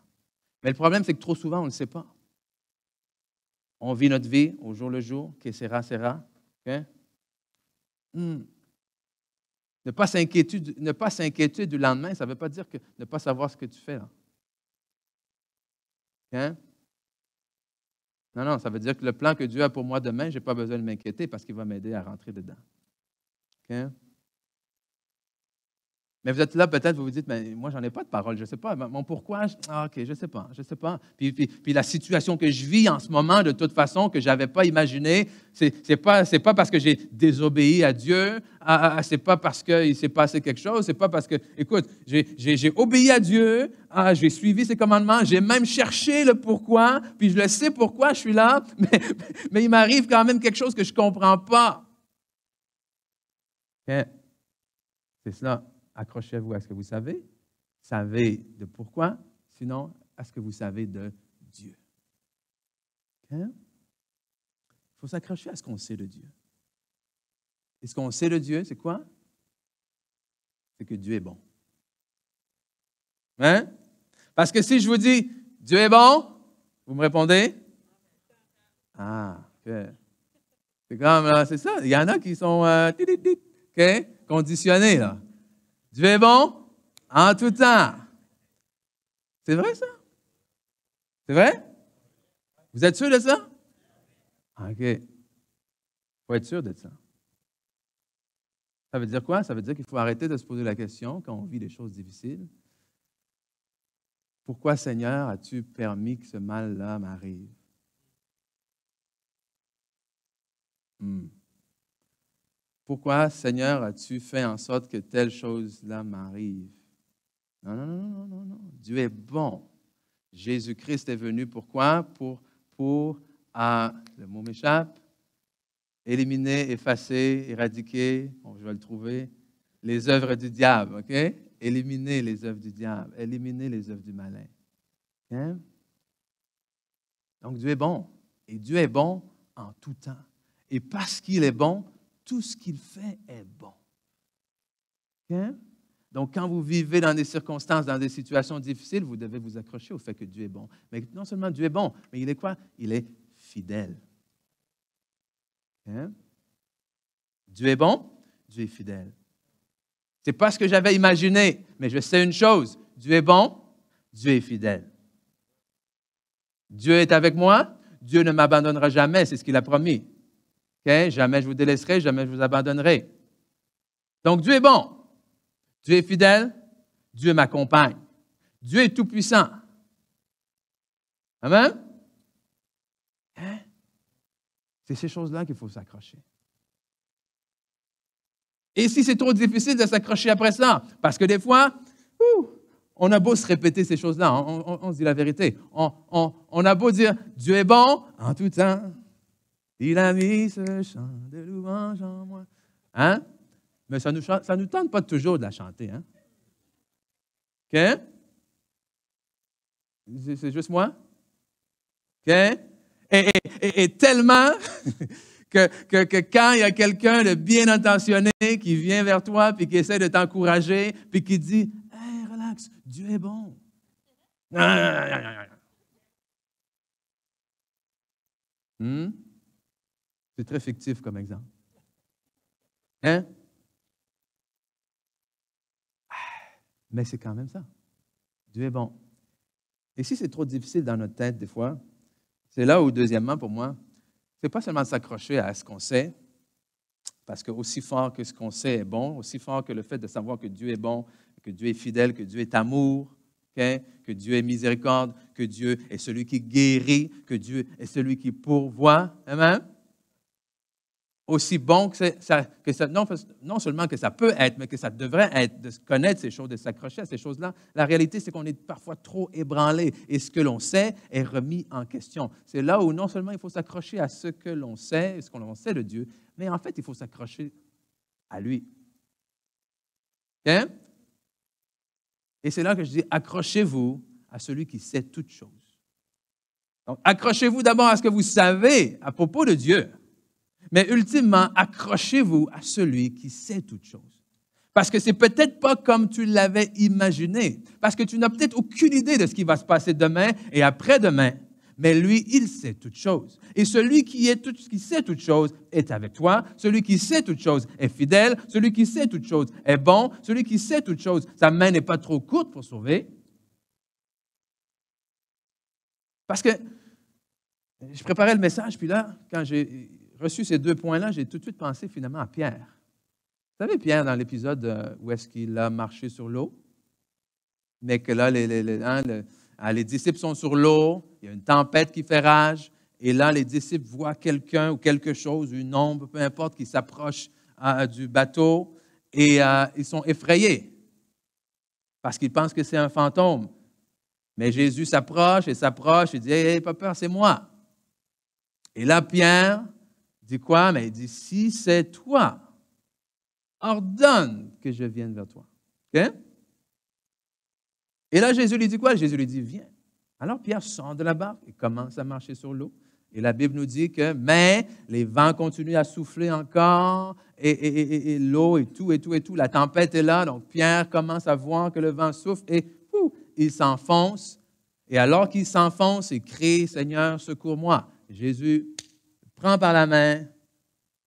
Mais le problème, c'est que trop souvent, on ne le sait pas. On vit notre vie au jour le jour. OK, c'est rare. OK? Ne pas s'inquiéter du lendemain, ça ne veut pas dire que ne pas savoir ce que tu fais là. OK? Non, ça veut dire que le plan que Dieu a pour moi demain, je n'ai pas besoin de m'inquiéter parce qu'il va m'aider à rentrer dedans. OK? Mais vous êtes là, peut-être, vous vous dites, mais moi, j'en ai pas de parole, je ne sais pas. Mon pourquoi, OK, je ne sais pas. Puis la situation que je vis en ce moment, de toute façon, que je n'avais pas imaginé, c'est pas parce que j'ai désobéi à Dieu, c'est pas parce qu'il s'est passé quelque chose, c'est pas parce que, écoute, j'ai obéi à Dieu, j'ai suivi ses commandements, j'ai même cherché le pourquoi, puis je le sais pourquoi je suis là, mais il m'arrive quand même quelque chose que je ne comprends pas. OK? C'est cela. Accrochez-vous à ce que vous savez de pourquoi, sinon à ce que vous savez de Dieu. Okay? Il faut s'accrocher à ce qu'on sait de Dieu. Et ce qu'on sait de Dieu, c'est quoi? C'est que Dieu est bon. Hein? Parce que si je vous dis, Dieu est bon, vous me répondez? Okay. C'est comme, là, c'est ça. Il y en a qui sont okay? Conditionnés, là. Dieu est bon en tout temps. C'est vrai, ça? C'est vrai? Vous êtes sûr de ça? OK. Il faut être sûr de ça. Ça veut dire quoi? Ça veut dire qu'il faut arrêter de se poser la question quand on vit des choses difficiles. Pourquoi, Seigneur, as-tu permis que ce mal-là m'arrive? Pourquoi, Seigneur, as-tu fait en sorte que telle chose-là m'arrive? Non. Dieu est bon. Jésus-Christ est venu pourquoi? Pour le mot m'échappe, éliminer, effacer, éradiquer, je vais le trouver, les œuvres du diable, OK? Éliminer les œuvres du diable, éliminer les œuvres du malin. Okay? Donc, Dieu est bon. Et Dieu est bon en tout temps. Et parce qu'il est bon, tout ce qu'il fait est bon. Okay? Donc, quand vous vivez dans des circonstances, dans des situations difficiles, vous devez vous accrocher au fait que Dieu est bon. Mais non seulement Dieu est bon, mais il est quoi? Il est fidèle. Hein? Dieu est bon, Dieu est fidèle. Ce n'est pas ce que j'avais imaginé, mais je sais une chose, Dieu est bon, Dieu est fidèle. Dieu est avec moi, Dieu ne m'abandonnera jamais, c'est ce qu'il a promis. Okay? Jamais je vous délaisserai, jamais je vous abandonnerai. Donc Dieu est bon, Dieu est fidèle, Dieu m'accompagne. Dieu est tout-puissant. Amen? Hein? C'est ces choses-là qu'il faut s'accrocher. Et si c'est trop difficile de s'accrocher après ça, parce que des fois, on a beau se répéter ces choses-là, on se dit la vérité. On a beau dire, Dieu est bon en tout temps. Il a mis ce chant de louange en moi. Hein? Mais ça ne nous tente pas toujours de la chanter. Hein? OK? C'est juste moi? OK? Et tellement que quand il y a quelqu'un de bien intentionné qui vient vers toi puis qui essaie de t'encourager puis qui dit « Hey, relax, Dieu est bon. » C'est très fictif comme exemple. Hein? Mais c'est quand même ça. Dieu est bon. Et si c'est trop difficile dans notre tête des fois, c'est là où, deuxièmement, pour moi, ce n'est pas seulement s'accrocher à ce qu'on sait, parce que aussi fort que ce qu'on sait est bon, aussi fort que le fait de savoir que Dieu est bon, que Dieu est fidèle, que Dieu est amour, okay? Que Dieu est miséricorde, que Dieu est celui qui guérit, que Dieu est celui qui pourvoit. Amen? Aussi bon que ça non seulement que ça peut être, mais que ça devrait être, de connaître ces choses, de s'accrocher à ces choses-là. La réalité, c'est qu'on est parfois trop ébranlé et ce que l'on sait est remis en question. C'est là où non seulement il faut s'accrocher à ce que l'on sait, ce qu'on sait de Dieu, mais en fait, il faut s'accrocher à lui. Okay? Et c'est là que je dis, accrochez-vous à celui qui sait toutes choses. Donc, accrochez-vous d'abord à ce que vous savez à propos de Dieu. Mais ultimement, accrochez-vous à celui qui sait toutes choses. Parce que c'est peut-être pas comme tu l'avais imaginé. Parce que tu n'as peut-être aucune idée de ce qui va se passer demain et après-demain. Mais lui, il sait toutes choses. Et celui qui sait toutes choses est avec toi. Celui qui sait toutes choses est fidèle. Celui qui sait toutes choses est bon. Celui qui sait toutes choses, sa main n'est pas trop courte pour sauver. Parce que je préparais le message, puis là, quand j'ai reçu ces deux points-là, j'ai tout de suite pensé finalement à Pierre. Vous savez, Pierre, dans l'épisode où est-ce qu'il a marché sur l'eau, mais que là, les disciples sont sur l'eau, il y a une tempête qui fait rage, et là, les disciples voient quelqu'un ou quelque chose, une ombre, peu importe, qui s'approche du bateau, et ils sont effrayés parce qu'ils pensent que c'est un fantôme. Mais Jésus s'approche, et dit « Hey, pas peur, c'est moi. » Et là, Pierre dit quoi? Mais il dit, si c'est toi, ordonne que je vienne vers toi. Okay? Et là, Jésus lui dit quoi? Jésus lui dit, viens. Alors, Pierre sort de la barque et commence à marcher sur l'eau. Et la Bible nous dit que, mais les vents continuent à souffler encore, et l'eau et tout, la tempête est là. Donc, Pierre commence à voir que le vent souffle et il s'enfonce. Et alors qu'il s'enfonce, il crie, Seigneur, secours-moi. Jésus prend par la main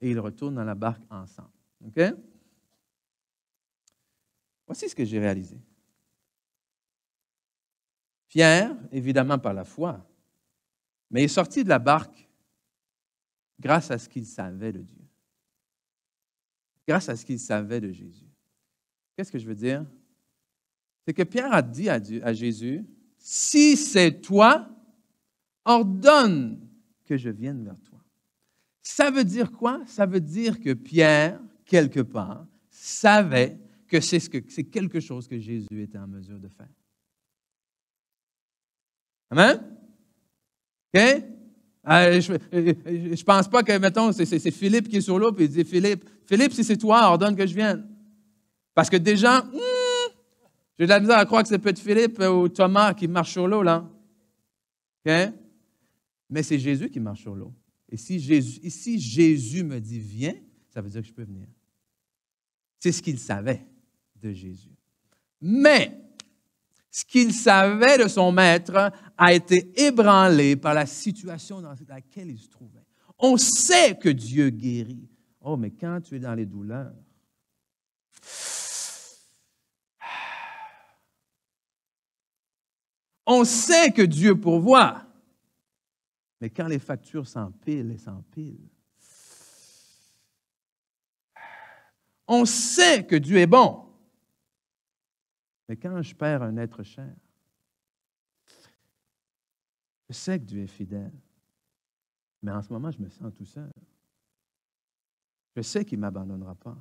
et ils retournent dans la barque ensemble. OK? Voici ce que j'ai réalisé. Pierre, évidemment par la foi, mais est sorti de la barque grâce à ce qu'il savait de Dieu. Grâce à ce qu'il savait de Jésus. Qu'est-ce que je veux dire? C'est que Pierre a dit à Jésus, si c'est toi, ordonne que je vienne vers toi. Ça veut dire quoi? Ça veut dire que Pierre, quelque part, savait que c'est quelque chose que Jésus était en mesure de faire. Amen? OK? Je ne pense pas que, mettons, c'est Philippe qui est sur l'eau, puis il dit, Philippe, si c'est toi, ordonne que je vienne. Parce que des gens, j'ai de la misère à croire que c'est peut-être Philippe ou Thomas qui marche sur l'eau, là. OK? Mais c'est Jésus qui marche sur l'eau. Et si Jésus me dit, viens, ça veut dire que je peux venir. C'est ce qu'il savait de Jésus. Mais ce qu'il savait de son maître a été ébranlé par la situation dans laquelle il se trouvait. On sait que Dieu guérit. Oh, mais quand tu es dans les douleurs, on sait que Dieu pourvoit. Mais quand les factures s'empilent et s'empilent, on sait que Dieu est bon. Mais quand je perds un être cher, je sais que Dieu est fidèle. Mais en ce moment, je me sens tout seul. Je sais qu'il ne m'abandonnera pas.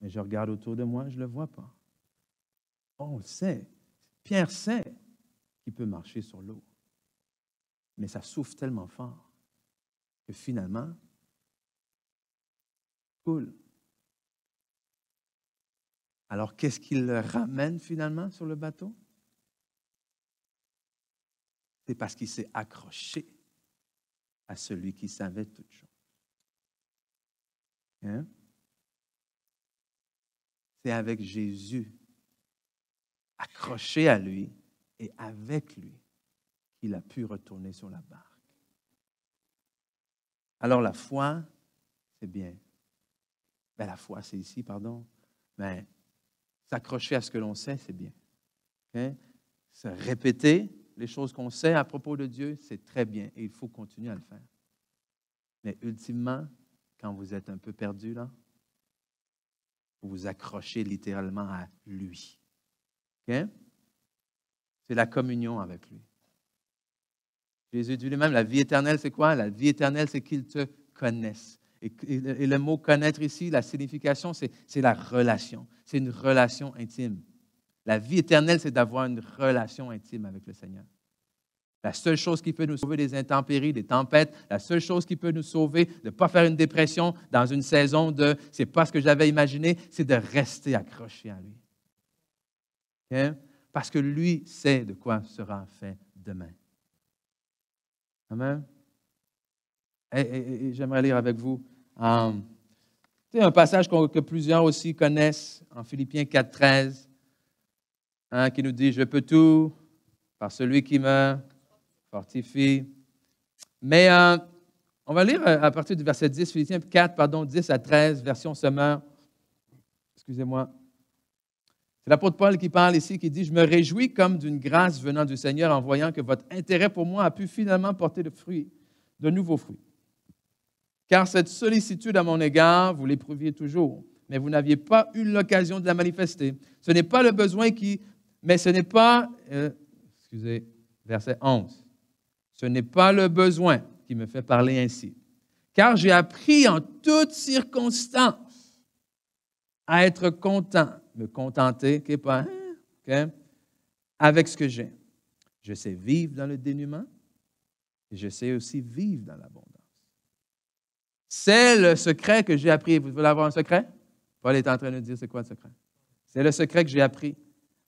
Mais je regarde autour de moi, je ne le vois pas. Oh, on le sait. Pierre sait qu'il peut marcher sur l'eau. Mais ça souffle tellement fort que finalement, coule. Alors, qu'est-ce qui le ramène finalement sur le bateau? C'est parce qu'il s'est accroché à celui qui savait toutes choses. Hein? C'est avec Jésus, accroché à lui et avec lui, qu'il a pu retourner sur la barque. Alors, la foi, c'est bien. Ben, la foi, c'est ici, pardon. Mais s'accrocher à ce que l'on sait, c'est bien. Okay? Se répéter les choses qu'on sait à propos de Dieu, c'est très bien et il faut continuer à le faire. Mais ultimement, quand vous êtes un peu perdu, là, vous vous accrochez littéralement à lui. Okay? C'est la communion avec lui. Jésus dit lui-même, la vie éternelle, c'est quoi? La vie éternelle, c'est qu'il te connaisse. Et le mot connaître ici, la signification, c'est la relation. C'est une relation intime. La vie éternelle, c'est d'avoir une relation intime avec le Seigneur. La seule chose qui peut nous sauver des intempéries, des tempêtes, la seule chose qui peut nous sauver de ne pas faire une dépression dans une saison de « c'est pas ce que j'avais imaginé », c'est de rester accroché à lui. Okay? Parce que lui sait de quoi sera fait demain. Amen. Et j'aimerais lire avec vous un passage que plusieurs aussi connaissent en Philippiens 4,13, qui nous dit « Je peux tout par celui qui me fortifie ». Mais on va lire à partir du verset 10, Philippiens 4, 10 à 13, version Semeur. Excusez-moi. C'est l'apôtre Paul qui parle ici, qui dit « Je me réjouis comme d'une grâce venant du Seigneur en voyant que votre intérêt pour moi a pu finalement porter de nouveaux fruits. Car cette sollicitude à mon égard, vous l'éprouviez toujours, mais vous n'aviez pas eu l'occasion de la manifester. Ce n'est pas le besoin verset 11. Ce n'est pas le besoin qui me fait parler ainsi. Car j'ai appris en toutes circonstances à être content, me contenter, avec ce que j'ai. Je sais vivre dans le dénuement et je sais aussi vivre dans l'abondance. C'est le secret que j'ai appris. Vous voulez avoir un secret? Paul est en train de dire, c'est quoi le secret? C'est le secret que j'ai appris.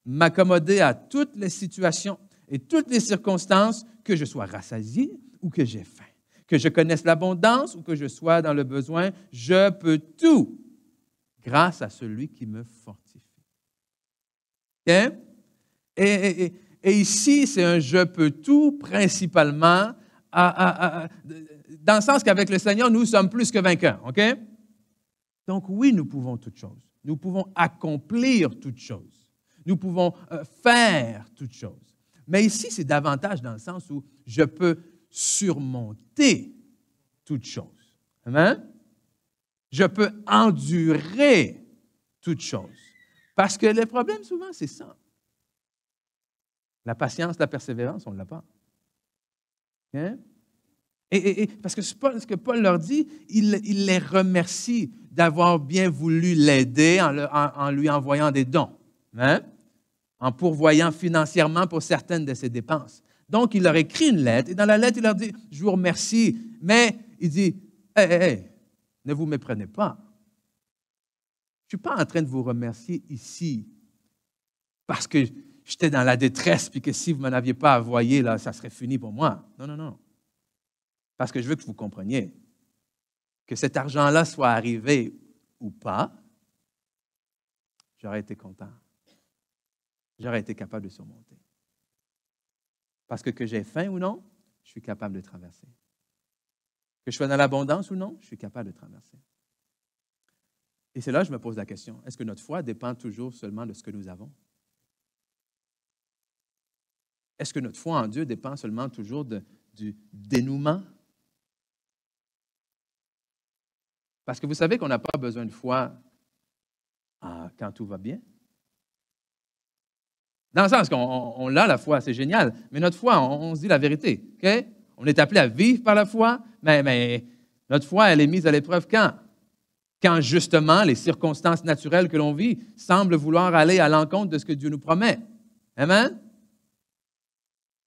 M'accommoder à toutes les situations et toutes les circonstances, que je sois rassasié ou que j'ai faim, que je connaisse l'abondance ou que je sois dans le besoin, je peux tout grâce à celui qui me fortifie. Okay? Et ici, c'est un « je peux tout » principalement dans le sens qu'avec le Seigneur, nous sommes plus que vainqueurs. OK? Donc oui, nous pouvons toutes choses. Nous pouvons accomplir toutes choses. Nous pouvons faire toutes choses. Mais ici, c'est davantage dans le sens où je peux surmonter toutes choses. Amen? Je peux endurer toutes choses. Parce que le problème, souvent, c'est ça. La patience, la persévérance, on ne l'a pas. Okay? Et parce que ce que Paul leur dit, il les remercie d'avoir bien voulu l'aider en lui envoyant des dons, hein? En pourvoyant financièrement pour certaines de ses dépenses. Donc, il leur écrit une lettre, et dans la lettre, il leur dit, je vous remercie, mais il dit, hey, ne vous méprenez pas. Je ne suis pas en train de vous remercier ici parce que j'étais dans la détresse, puis que si vous ne m'en aviez pas envoyé, là, ça serait fini pour moi. Non. Parce que je veux que vous compreniez que cet argent-là soit arrivé ou pas, j'aurais été content. j'aurais été capable de surmonter. Parce que j'ai faim ou non, je suis capable de traverser. Que je sois dans l'abondance ou non, je suis capable de traverser. Et c'est là que je me pose la question, est-ce que notre foi dépend toujours seulement de ce que nous avons? Est-ce que notre foi en Dieu dépend seulement toujours du dénouement? Parce que vous savez qu'on n'a pas besoin de foi quand tout va bien. Dans le sens qu'on l'a, la foi, c'est génial, mais notre foi, on se dit la vérité. Okay? On est appelé à vivre par la foi, mais notre foi, elle est mise à l'épreuve quand? Quand justement les circonstances naturelles que l'on vit semblent vouloir aller à l'encontre de ce que Dieu nous promet. Amen?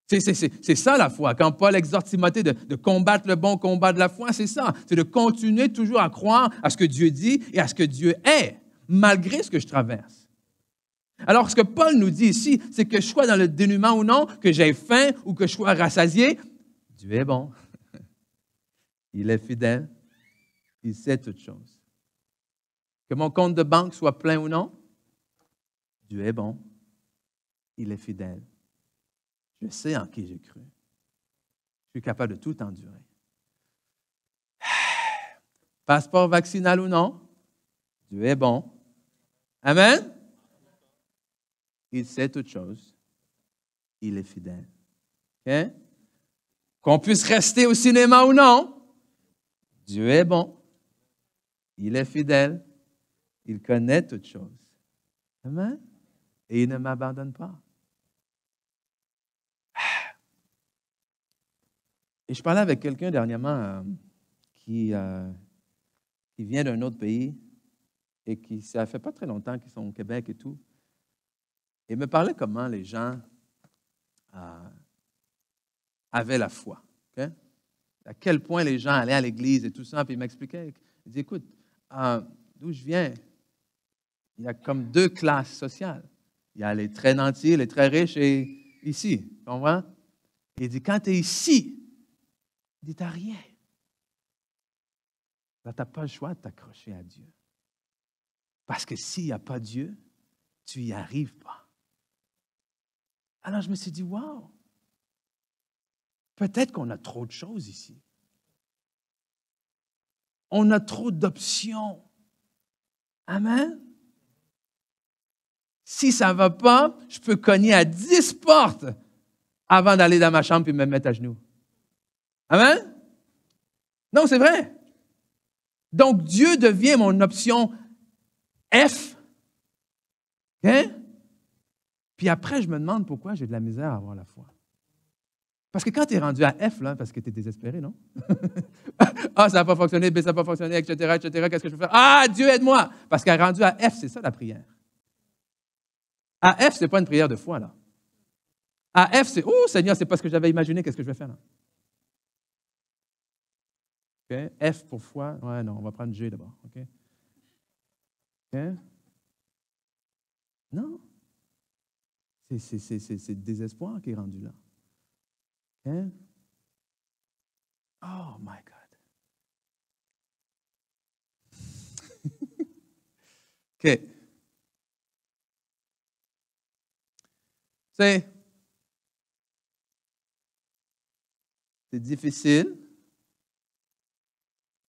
C'est ça la foi. Quand Paul exhorte Timothée de combattre le bon combat de la foi, c'est ça. C'est de continuer toujours à croire à ce que Dieu dit et à ce que Dieu est, malgré ce que je traverse. Alors, ce que Paul nous dit ici, c'est que je sois dans le dénuement ou non, que j'ai faim ou que je sois rassasié, Dieu est bon. Il est fidèle. Il sait toutes choses. Que mon compte de banque soit plein ou non, Dieu est bon. Il est fidèle. Je sais en qui j'ai cru. Je suis capable de tout endurer. Passeport vaccinal ou non, Dieu est bon. Amen? Il sait toutes choses. Il est fidèle. Okay? Qu'on puisse rester au cinéma ou non, Dieu est bon. Il est fidèle. Il connaît toutes choses. Amen? Et il ne m'abandonne pas. Et je parlais avec quelqu'un dernièrement qui vient d'un autre pays et qui, ça fait pas très longtemps qu'ils sont au Québec et tout. Et il me parlait comment les gens avaient la foi. Okay? À quel point les gens allaient à l'église et tout ça. Puis il m'expliquait, il dit, écoute, d'où je viens, il y a comme deux classes sociales. Il y a les très nantis, les très riches et ici. Tu comprends? Il dit, quand tu es ici, il dit, tu n'as rien. Tu n'as pas le choix de t'accrocher à Dieu. Parce que s'il n'y a pas Dieu, tu n'y arrives pas. Alors je me suis dit, wow, peut-être qu'on a trop de choses ici. On a trop d'options. Amen. Si ça ne va pas, je peux cogner à 10 portes avant d'aller dans ma chambre et me mettre à genoux. Amen? Non, c'est vrai. Donc, Dieu devient mon option F. Okay? Puis après, je me demande pourquoi j'ai de la misère à avoir la foi. Parce que quand tu es rendu à F, là, parce que tu es désespéré, non? Ah, ça n'a pas fonctionné, B, ça n'a pas fonctionné, etc., qu'est-ce que je peux faire? Ah, Dieu, aide-moi! Parce qu'elle est rendue à F, c'est ça la prière. À F, ce n'est pas une prière de foi, là. À F, c'est, oh, Seigneur, c'est pas ce que j'avais imaginé, qu'est-ce que je vais faire, là? Okay. F pour foi. Ouais, non, on va prendre G d'abord. OK? Okay. Non. C'est le désespoir qui est rendu là. Okay. Oh, my God. OK. C'est difficile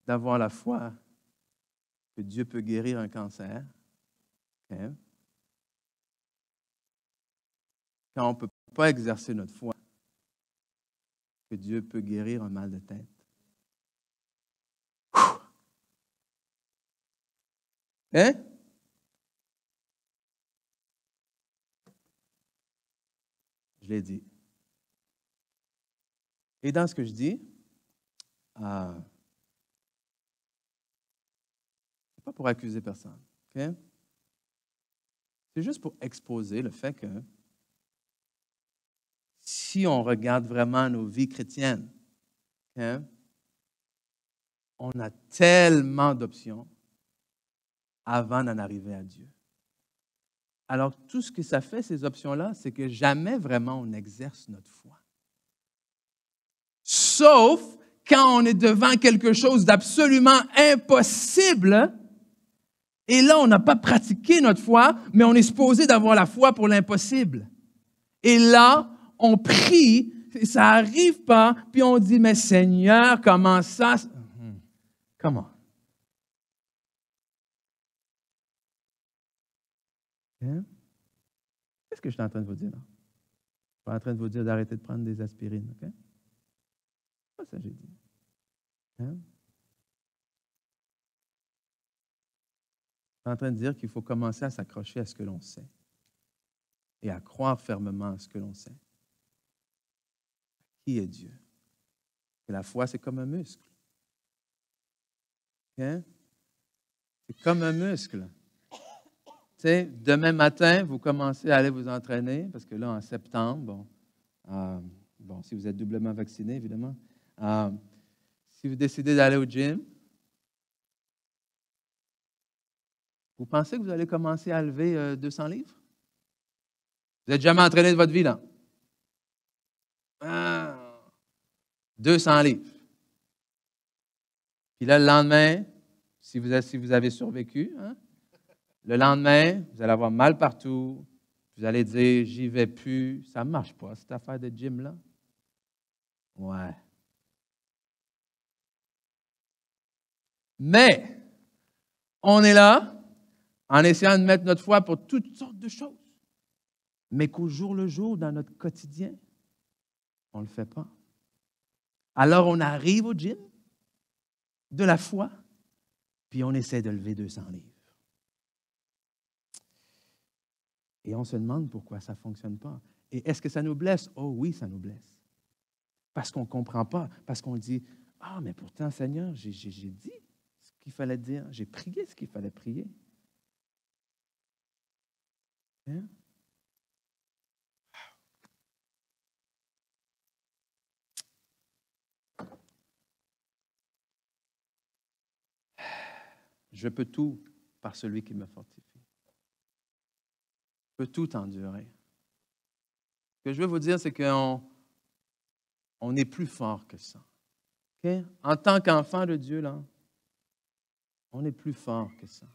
d'avoir la foi que Dieu peut guérir un cancer. Okay. Quand on ne peut pas exercer notre foi, que Dieu peut guérir un mal de tête. Hein? Je l'ai dit. Et dans ce que je dis, ce n'est pas pour accuser personne. Okay? C'est juste pour exposer le fait que si on regarde vraiment nos vies chrétiennes, okay, on a tellement d'options avant d'en arriver à Dieu. Alors, tout ce que ça fait, ces options-là, c'est que jamais vraiment on exerce notre foi. Sauf quand on est devant quelque chose d'absolument impossible Et là, on n'a pas pratiqué notre foi, mais on est supposé d'avoir la foi pour l'impossible. Et là, on prie, ça n'arrive pas, puis on dit, mais Seigneur, comment ça? Comment? Hein? Qu'est-ce que je suis en train de vous dire là? Je suis en train de vous dire d'arrêter de prendre des aspirines, OK? C'est pas ça que j'ai dit. Hein? Je suis en train de dire qu'il faut commencer à s'accrocher à ce que l'on sait et à croire fermement à ce que l'on sait. Qui est Dieu? Et la foi, c'est comme un muscle. Hein? C'est comme un muscle. Tu sais, demain matin, vous commencez à aller vous entraîner, parce que là, en septembre, bon, si vous êtes doublement vacciné, évidemment, si vous décidez d'aller au gym, vous pensez que vous allez commencer à lever 200 livres? Vous n'êtes jamais entraîné de votre vie, là? 200 livres. Puis là, le lendemain, si vous avez survécu, hein, le lendemain, vous allez avoir mal partout. Vous allez dire, j'y vais plus. Ça ne marche pas, cette affaire de gym-là. Ouais. Mais, on est là en essayant de mettre notre foi pour toutes sortes de choses. Mais qu'au jour le jour, dans notre quotidien, on ne le fait pas. Alors, on arrive au gym de la foi, puis on essaie de lever 200 livres. Et on se demande pourquoi ça ne fonctionne pas. Et est-ce que ça nous blesse? Oh oui, ça nous blesse. Parce qu'on ne comprend pas, parce qu'on dit, ah, mais pourtant, Seigneur, j'ai dit ce qu'il fallait dire, j'ai prié ce qu'il fallait prier. Hein? Je peux tout par celui qui me fortifie. Je peux tout endurer. Ce que je veux vous dire, c'est qu'on est plus fort que ça. Okay? En tant qu'enfant de Dieu, là, on est plus fort que ça.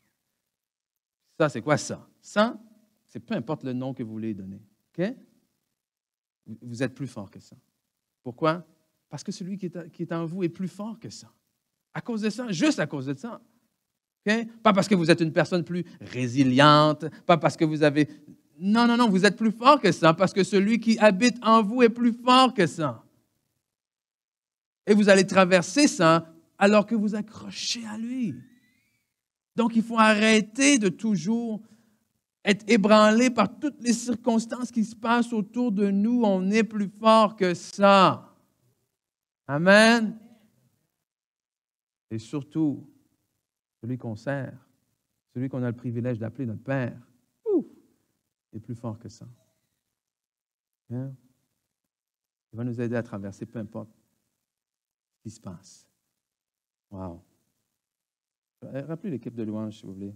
Ça, c'est quoi ça? Ça, c'est peu importe le nom que vous voulez donner. Okay? Vous êtes plus fort que ça. Pourquoi? Parce que celui qui est en vous est plus fort que ça. À cause de ça, juste à cause de ça. Okay? Pas parce que vous êtes une personne plus résiliente, pas parce que vous avez... Non, non, non, vous êtes plus fort que ça, parce que celui qui habite en vous est plus fort que ça. Et vous allez traverser ça alors que vous accrochez à lui. Donc, il faut arrêter de toujours être ébranlé par toutes les circonstances qui se passent autour de nous. On est plus fort que ça. Amen. Et surtout, celui qu'on sert, celui qu'on a le privilège d'appeler notre Père, est plus fort que ça. Hein? Il va nous aider à traverser, peu importe ce qui se passe. Wow. Rappelez l'équipe de louange, si vous voulez.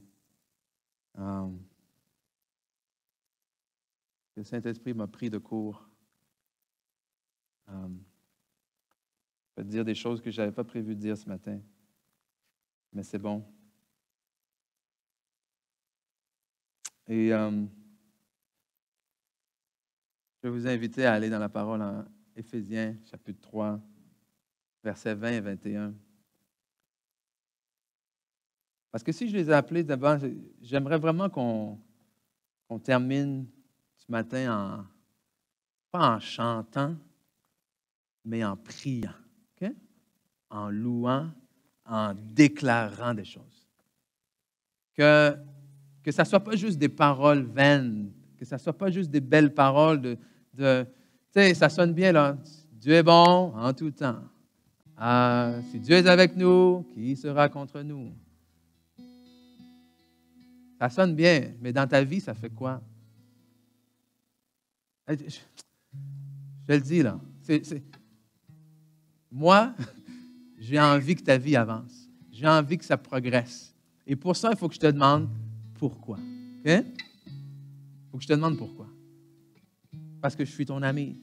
Le Saint-Esprit m'a pris de court. Je vais te dire des choses que je n'avais pas prévu de dire ce matin. Mais c'est bon. Et je vais vous inviter à aller dans la parole en Éphésiens, chapitre 3, versets 20 et 21. Parce que si je les ai appelés d'abord, j'aimerais vraiment qu'on termine ce matin pas en chantant, mais en priant, okay? En louant, en déclarant des choses. Que ça ne soit pas juste des paroles vaines, que ça ne soit pas juste des belles paroles tu sais, ça sonne bien là. Dieu est bon en tout temps. Si Dieu est avec nous, qui sera contre nous? Ça sonne bien, mais dans ta vie, ça fait quoi? Je le dis là. Moi, j'ai envie que ta vie avance. J'ai envie que ça progresse. Et pour ça, il faut que je te demande pourquoi. OK? Il faut que je te demande pourquoi. Parce que je suis ton ami.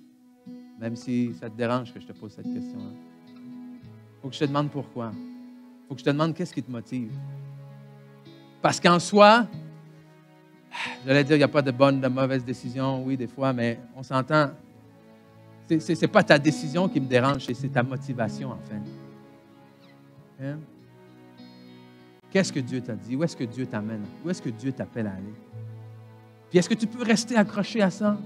Même si ça te dérange que je te pose cette question-là. Il faut que je te demande pourquoi. Il faut que je te demande qu'est-ce qui te motive. Parce qu'en soi, j'allais dire, il n'y a pas de bonne, de mauvaise décision, oui, des fois, mais on s'entend. Ce n'est pas ta décision qui me dérange, c'est ta motivation, en fait. Hein? Qu'est-ce que Dieu t'a dit? Où est-ce que Dieu t'amène? Où est-ce que Dieu t'appelle à aller? Puis est-ce que tu peux rester accroché à ça?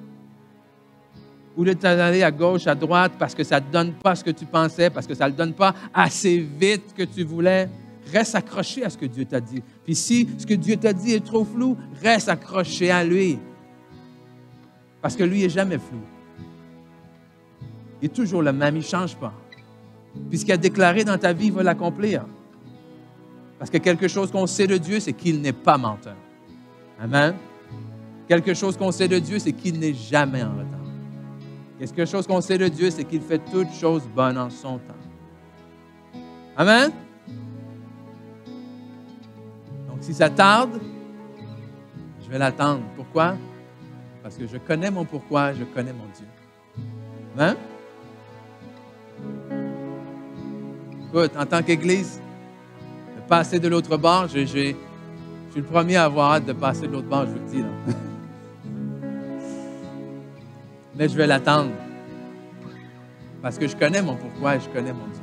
Ou de t'aller à gauche, à droite, parce que ça ne te donne pas ce que tu pensais, parce que ça ne le donne pas assez vite que tu voulais? Reste accroché à ce que Dieu t'a dit. Puis si ce que Dieu t'a dit est trop flou, reste accroché à lui. Parce que lui n'est jamais flou. Il est toujours le même, il ne change pas. Puis ce qu'il a déclaré dans ta vie, il va l'accomplir. Parce que quelque chose qu'on sait de Dieu, c'est qu'il n'est pas menteur. Amen. Quelque chose qu'on sait de Dieu, c'est qu'il n'est jamais en retard. Quelque chose qu'on sait de Dieu, c'est qu'il fait toutes choses bonnes en son temps. Amen. Donc, si ça tarde, je vais l'attendre. Pourquoi? Parce que je connais mon pourquoi, je connais mon Dieu. Amen? Écoute, en tant qu'Église, de passer de l'autre bord, je suis le premier à avoir hâte de passer de l'autre bord, je vous le dis. Là. Mais je vais l'attendre. Parce que je connais mon pourquoi et je connais mon Dieu.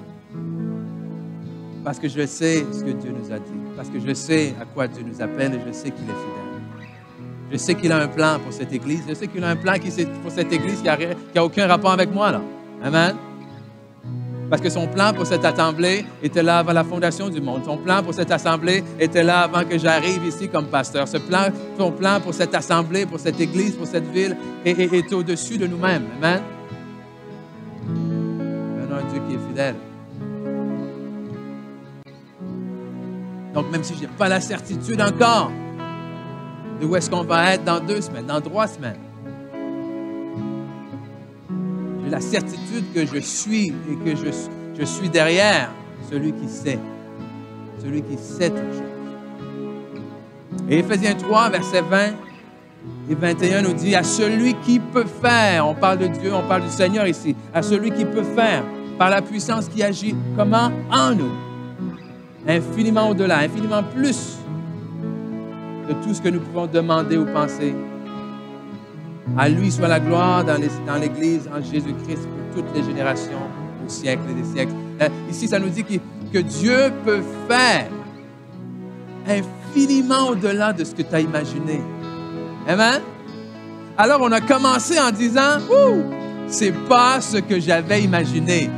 Parce que je sais ce que Dieu nous a dit. Parce que je sais à quoi Dieu nous appelle et je sais qu'il est fidèle. Je sais qu'il a un plan pour cette Église. Je sais qu'il a un plan pour cette Église qui n'a aucun rapport avec moi. Là. Amen. Parce que son plan pour cette assemblée était là avant la fondation du monde. Son plan pour cette assemblée était là avant que j'arrive ici comme pasteur. Son plan pour cette assemblée, pour cette Église, pour cette ville est au-dessus de nous-mêmes. Amen. Nous avons un Dieu qui est fidèle. Donc, même si je n'ai pas la certitude encore de où est-ce qu'on va être dans 2 semaines, dans 3 semaines, j'ai la certitude que je suis et que je suis derrière celui qui sait toutes choses. Et Éphésiens 3, versets 20 et 21 nous dit, à celui qui peut faire, on parle de Dieu, on parle du Seigneur ici, à celui qui peut faire, par la puissance qui agit, comment? En nous. Infiniment au-delà, infiniment plus de tout ce que nous pouvons demander ou penser. À lui soit la gloire dans l'Église, en Jésus-Christ, pour toutes les générations, au siècle et des siècles. Ici, ça nous dit que Dieu peut faire infiniment au-delà de ce que tu as imaginé. Amen? Alors, on a commencé en disant, c'est pas ce que j'avais imaginé.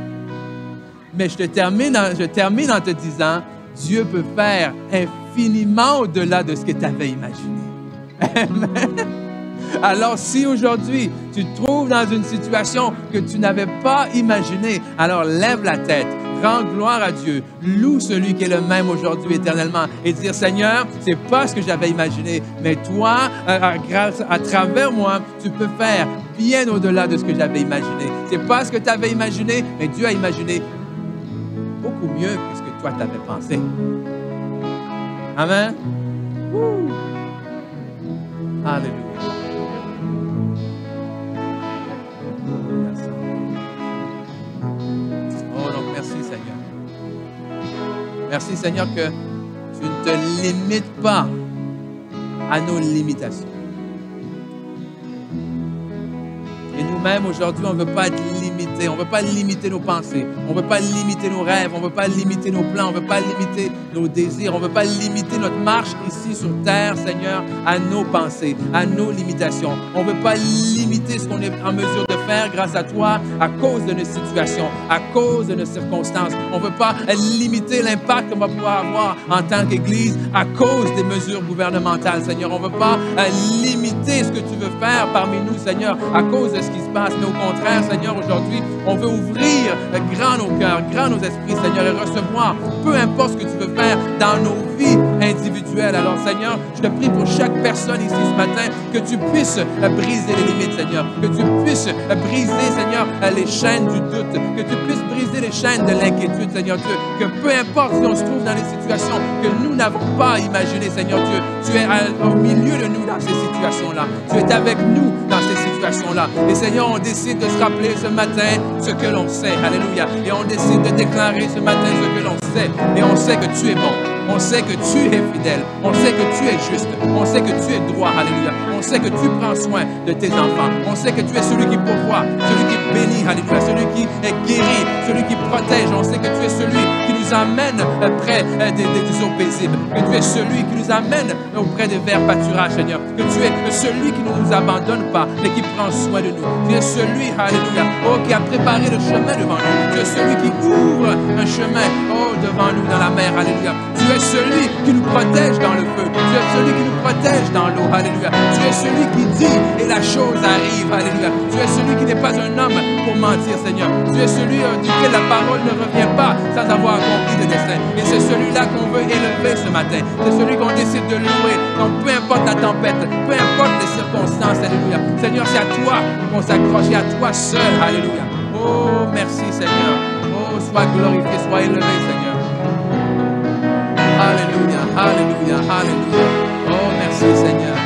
Mais je termine en te disant, Dieu peut faire infiniment au-delà de ce que tu avais imaginé. Amen. Alors, si aujourd'hui, tu te trouves dans une situation que tu n'avais pas imaginée, alors lève la tête, rends gloire à Dieu, loue celui qui est le même aujourd'hui éternellement et dire, Seigneur, c'est pas ce que j'avais imaginé, mais toi, grâce à travers moi, tu peux faire bien au-delà de ce que j'avais imaginé. C'est pas ce que tu avais imaginé, mais Dieu a imaginé beaucoup mieux que ce que toi t'avais pensé. Amen. Alléluia. Oh, donc merci Seigneur. Merci Seigneur que tu ne te limites pas à nos limitations. Et nous-mêmes, aujourd'hui, on ne veut pas être limité. On ne veut pas limiter nos pensées. On ne veut pas limiter nos rêves. On ne veut pas limiter nos plans. On ne veut pas limiter nos désirs. On ne veut pas limiter notre marche ici sur terre, Seigneur, à nos pensées, à nos limitations. On ne veut pas limiter ce qu'on est en mesure de faire grâce à toi à cause de nos situations, à cause de nos circonstances. On ne veut pas limiter l'impact qu'on va pouvoir avoir en tant qu'Église à cause des mesures gouvernementales, Seigneur. On ne veut pas limiter ce que tu veux faire parmi nous, Seigneur, à cause de ce qui se passe. Mais au contraire, Seigneur, aujourd'hui, on veut ouvrir grand nos cœurs, grand nos esprits, Seigneur, et recevoir peu importe ce que tu veux faire dans nos vies individuelles. Alors, Seigneur, je te prie pour chaque personne ici ce matin que tu puisses briser les limites, Seigneur, que tu puisses briser, Seigneur, les chaînes du doute, que tu puisses briser les chaînes de l'inquiétude, Seigneur Dieu, que peu importe si on se trouve dans des situations que nous n'avons pas imaginées, Seigneur Dieu, tu es au milieu de nous dans ces situations-là. Tu es avec nous dans ces situations-là. Et Seigneur, on décide de se rappeler ce matin ce que l'on sait. Alléluia. Et on décide de déclarer ce matin ce que l'on sait. Et on sait que tu es bon. On sait que tu es fidèle. On sait que tu es juste. On sait que tu es droit. Alléluia. On sait que tu prends soin de tes enfants. On sait que tu es celui qui pourvoit, celui qui bénit. Alléluia. Celui qui est guéri, celui qui protège. On sait que tu es celui qui nous amène près des eaux paisibles. Que tu es celui qui nous amène auprès des verts pâturages, Seigneur. Que tu es celui qui ne nous abandonne pas, mais qui prend soin de nous. Tu es celui, alléluia, oh, qui a préparé le chemin devant nous. Tu es celui qui ouvre un chemin, oh, devant nous dans la mer, alléluia. Tu es celui qui nous protège dans le feu. Tu es celui qui nous protège dans l'eau, alléluia. Tu es celui qui dit et la chose arrive, alléluia. Tu es celui qui n'est pas un homme pour mentir, Seigneur. Tu es celui duquel la parole ne revient pas sans avoir accompli des desseins. Et c'est celui-là qu'on veut élever ce matin. C'est celui qu'on décide de louer. Donc peu importe la tempête, peu importe les circonstances, alléluia. Seigneur, c'est à toi qu'on s'accroche et à toi seul, alléluia. Oh, merci, Seigneur. Oh, sois glorifié, sois élevé, Seigneur. Alléluia, alléluia, alléluia. Oh, merci, Seigneur.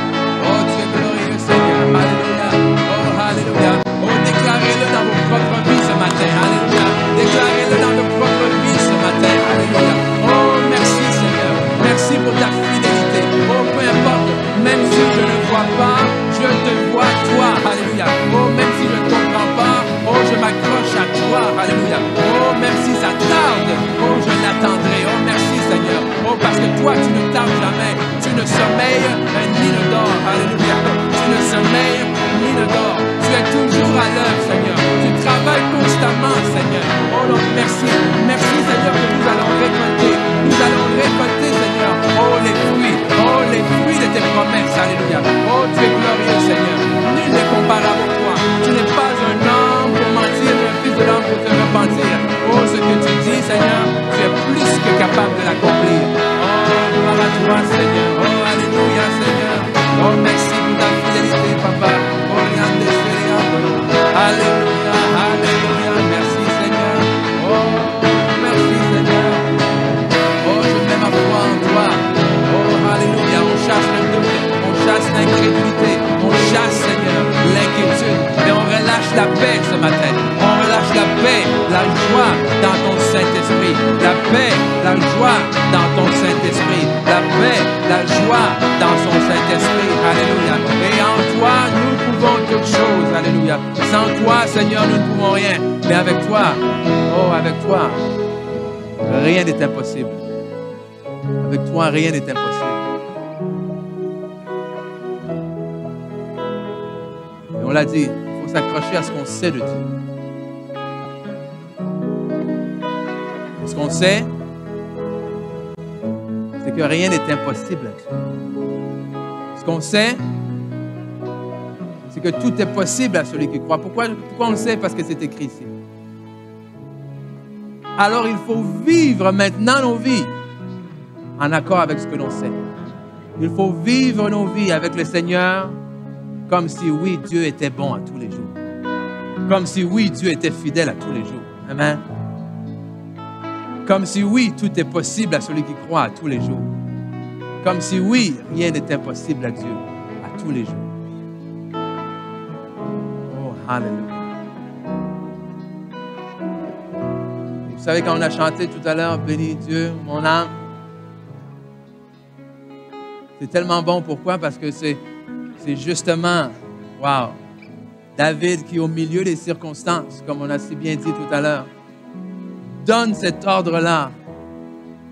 Oh, tu es glorieux, Seigneur. Alléluia. Oh, alléluia. Oh, déclarez-le dans vos propres vies ce matin. Alléluia. Déclarez-le dans vos propres vies ce matin. Alléluia. Oh, merci, Seigneur. Merci pour ta fidélité. Oh, peu importe, même si je ne vois pas, je te vois, toi. Alléluia. Oh, même si je ne comprends pas, oh, je m'accroche à toi. Alléluia. Oh, même si ça tarde, oh, je l'attendrai. Oh, merci, Seigneur. Oh, parce que toi, tu ne tardes jamais. Tu ne sommeilles ni ne dors. Alléluia. Tu ne sommeilles ni ne dors. Tu es toujours à l'œuvre, Seigneur. Tu travailles constamment, Seigneur. Oh, donc, merci. Merci, Seigneur, que nous allons récolter. Nous allons récolter, Seigneur. Oh, les fruits de tes promesses. Alléluia. Oh, tu es glorieux, Seigneur. Nul n'est comparable à toi. Tu n'es pas un homme pour mentir, un fils de l'homme pour te repentir. Oh, ce que tu dis, Seigneur, tu es plus que capable de l'accomplir. Oh, gloire à toi, Seigneur. Oh, alléluia, Seigneur. Oh, merci pour ta fidélité, Papa. Oh, regardez, Seigneur. Alléluia, alléluia. Merci, Seigneur. Oh, merci, Seigneur. Oh, je mets ma foi en toi. Oh, alléluia. On chasse le doute, on chasse l'incrédulité, on chasse, Seigneur, l'inquiétude. Et on relâche la paix ce matin. On relâche la paix, la joie dans ton Saint-Esprit. La paix, la joie dans ton Saint-Esprit. La paix, la joie dans son Saint-Esprit. Alléluia. Et en toi, nous pouvons toutes choses. Alléluia. Sans toi, Seigneur, nous ne pouvons rien. Mais avec toi, oh, avec toi, rien n'est impossible. Avec toi, rien n'est impossible. Et on l'a dit, il faut s'accrocher à ce qu'on sait de Dieu. Et ce qu'on sait, c'est que rien n'est impossible à Dieu. Ce qu'on sait, c'est que tout est possible à celui qui croit. Pourquoi on le sait? Parce que c'est écrit ici. Alors il faut vivre maintenant nos vies en accord avec ce que l'on sait. Il faut vivre nos vies avec le Seigneur comme si, oui, Dieu était bon à tous les jours. Comme si, oui, Dieu était fidèle à tous les jours. Amen. Comme si, oui, tout est possible à celui qui croit à tous les jours. Comme si, oui, rien n'est impossible à Dieu à tous les jours. Oh, hallelujah. Vous savez, quand on a chanté tout à l'heure, « Bénis Dieu, mon âme », c'est tellement bon. Pourquoi? Parce que c'est justement, wow, David qui, au milieu des circonstances, comme on a si bien dit tout à l'heure, donne cet ordre-là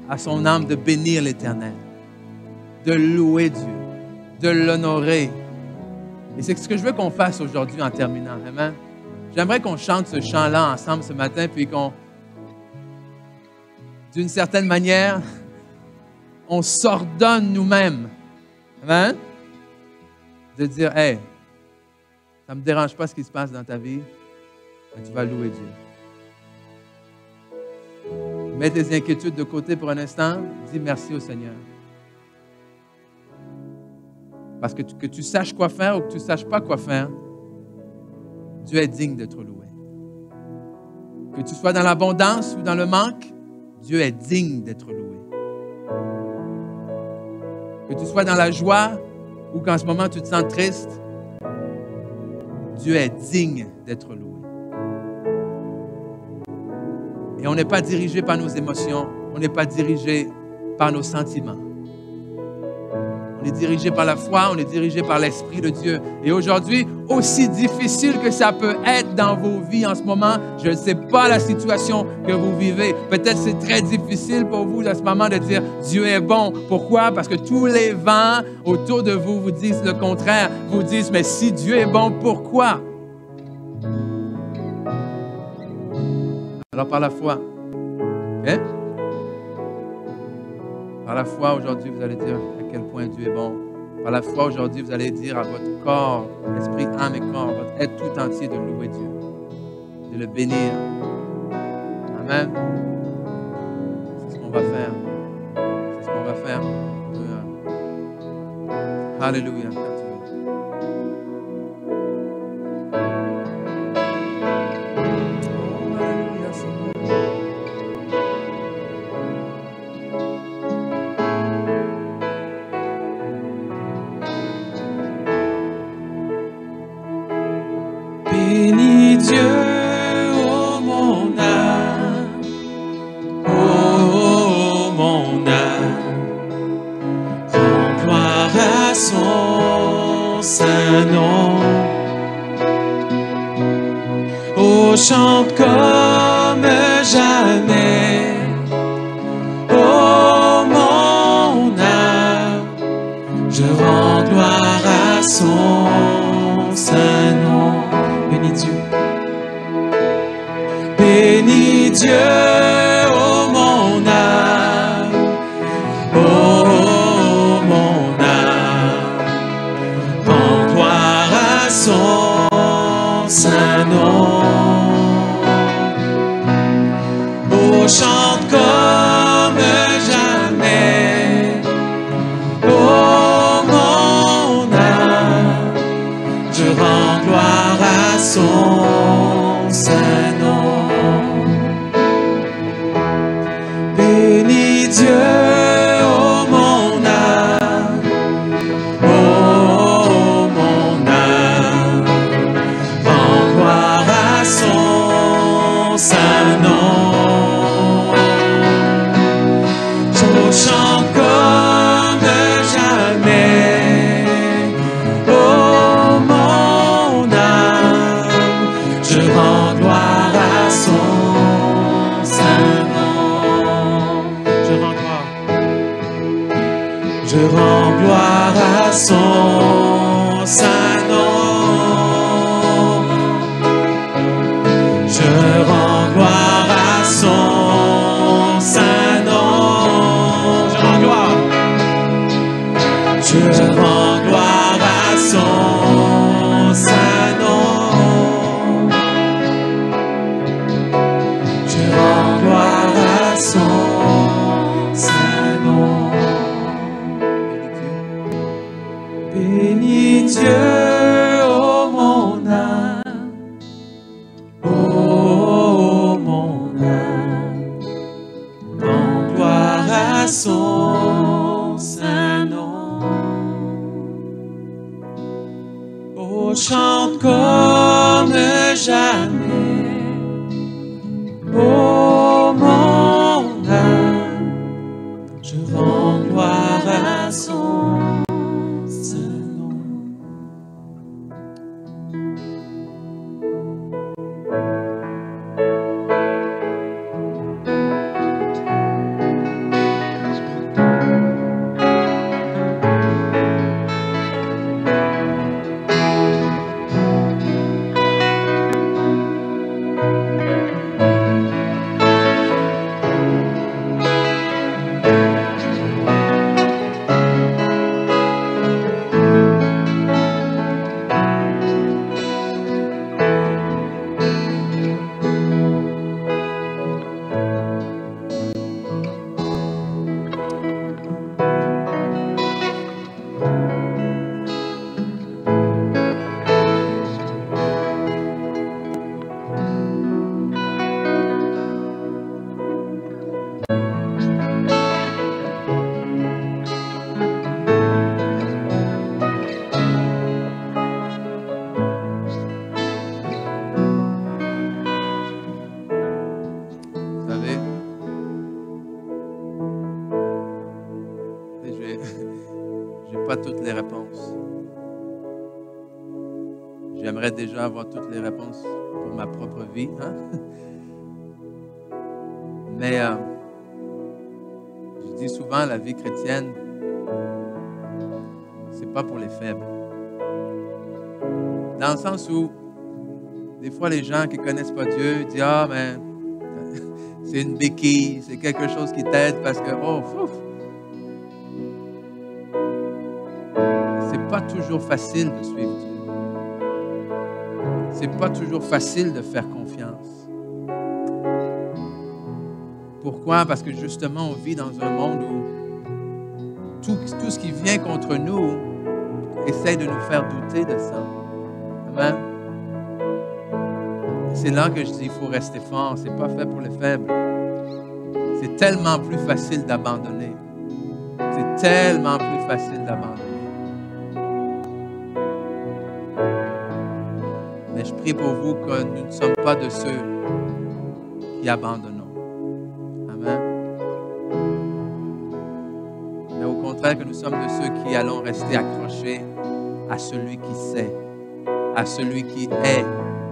à son âme de bénir l'Éternel, de louer Dieu, de l'honorer. Et c'est ce que je veux qu'on fasse aujourd'hui en terminant. Amen. J'aimerais qu'on chante ce chant-là ensemble ce matin, puis qu'on, d'une certaine manière, on s'ordonne nous-mêmes. Amen. De dire, hey, ça ne me dérange pas ce qui se passe dans ta vie, mais tu vas louer Dieu. Mets tes inquiétudes de côté pour un instant, dis merci au Seigneur. Parce que tu saches quoi faire ou que tu ne saches pas quoi faire, Dieu est digne d'être loué. Que tu sois dans l'abondance ou dans le manque, Dieu est digne d'être loué. Que tu sois dans la joie ou qu'en ce moment tu te sens triste, Dieu est digne d'être loué. Et on n'est pas dirigé par nos émotions, on n'est pas dirigé par nos sentiments. On est dirigé par la foi, on est dirigé par l'Esprit de Dieu. Et aujourd'hui, aussi difficile que ça peut être dans vos vies en ce moment, je ne sais pas la situation que vous vivez. Peut-être c'est très difficile pour vous à ce moment de dire Dieu est bon. Pourquoi? Parce que tous les vents autour de vous vous disent le contraire. Vous disent, mais si Dieu est bon, pourquoi? Alors par la foi, hein? Par la foi, aujourd'hui, vous allez dire à quel point Dieu est bon. Par la foi, aujourd'hui, vous allez dire à votre corps, esprit, âme et corps, votre être tout entier de louer Dieu, de le bénir. Amen. C'est ce qu'on va faire. C'est ce qu'on va faire. Alléluia. Bénis Dieu, ô mon âme, ô mon âme, rends gloire à son saint nom. Oh, chante comme jamais, ô mon âme, je rends gloire à son saint nom. Bénis Dieu. Bénis Dieu, ô mon âme, ô mon âme, rends gloire à son saint nom. Oh, chante comme jamais, ô mon âme, je rends gloire à son saint nom. Bénis Dieu, ô mon âme, ô mon âme, rends gloire à son saint nom. Je chante comme jamais, ô mon âme, je rends gloire à son saint nom. Je rends gloire à son saint nom. Je rends gloire à son saint nom. Je rends gloire. Je rends gloire à son saint nom. Je rends gloire à son saint nom. Bénis Dieu, ô mon âme, ô mon âme, rends gloire à son saint nom. Oh, chante comme jamais, ô mon âme, je rends gloire à son saint nom. j'aimerais déjà avoir toutes les réponses pour ma propre vie. Hein? Mais je dis souvent, la vie chrétienne, c'est pas pour les faibles. Dans le sens où, des fois, les gens qui ne connaissent pas Dieu disent « Ah, mais c'est une béquille, c'est quelque chose qui t'aide parce que, oh, ouf. » C'est pas toujours facile de suivre Dieu. C'est pas toujours facile de faire confiance. Pourquoi? Parce que justement, on vit dans un monde où tout ce qui vient contre nous essaie de nous faire douter de ça. Amen. C'est là que je dis, il faut rester fort. C'est pas fait pour les faibles. C'est tellement plus facile d'abandonner. C'est tellement plus facile d'abandonner. Mais je prie pour vous que nous ne sommes pas de ceux qui abandonnons. Amen. Mais au contraire, que nous sommes de ceux qui allons rester accrochés à celui qui sait, à celui qui est.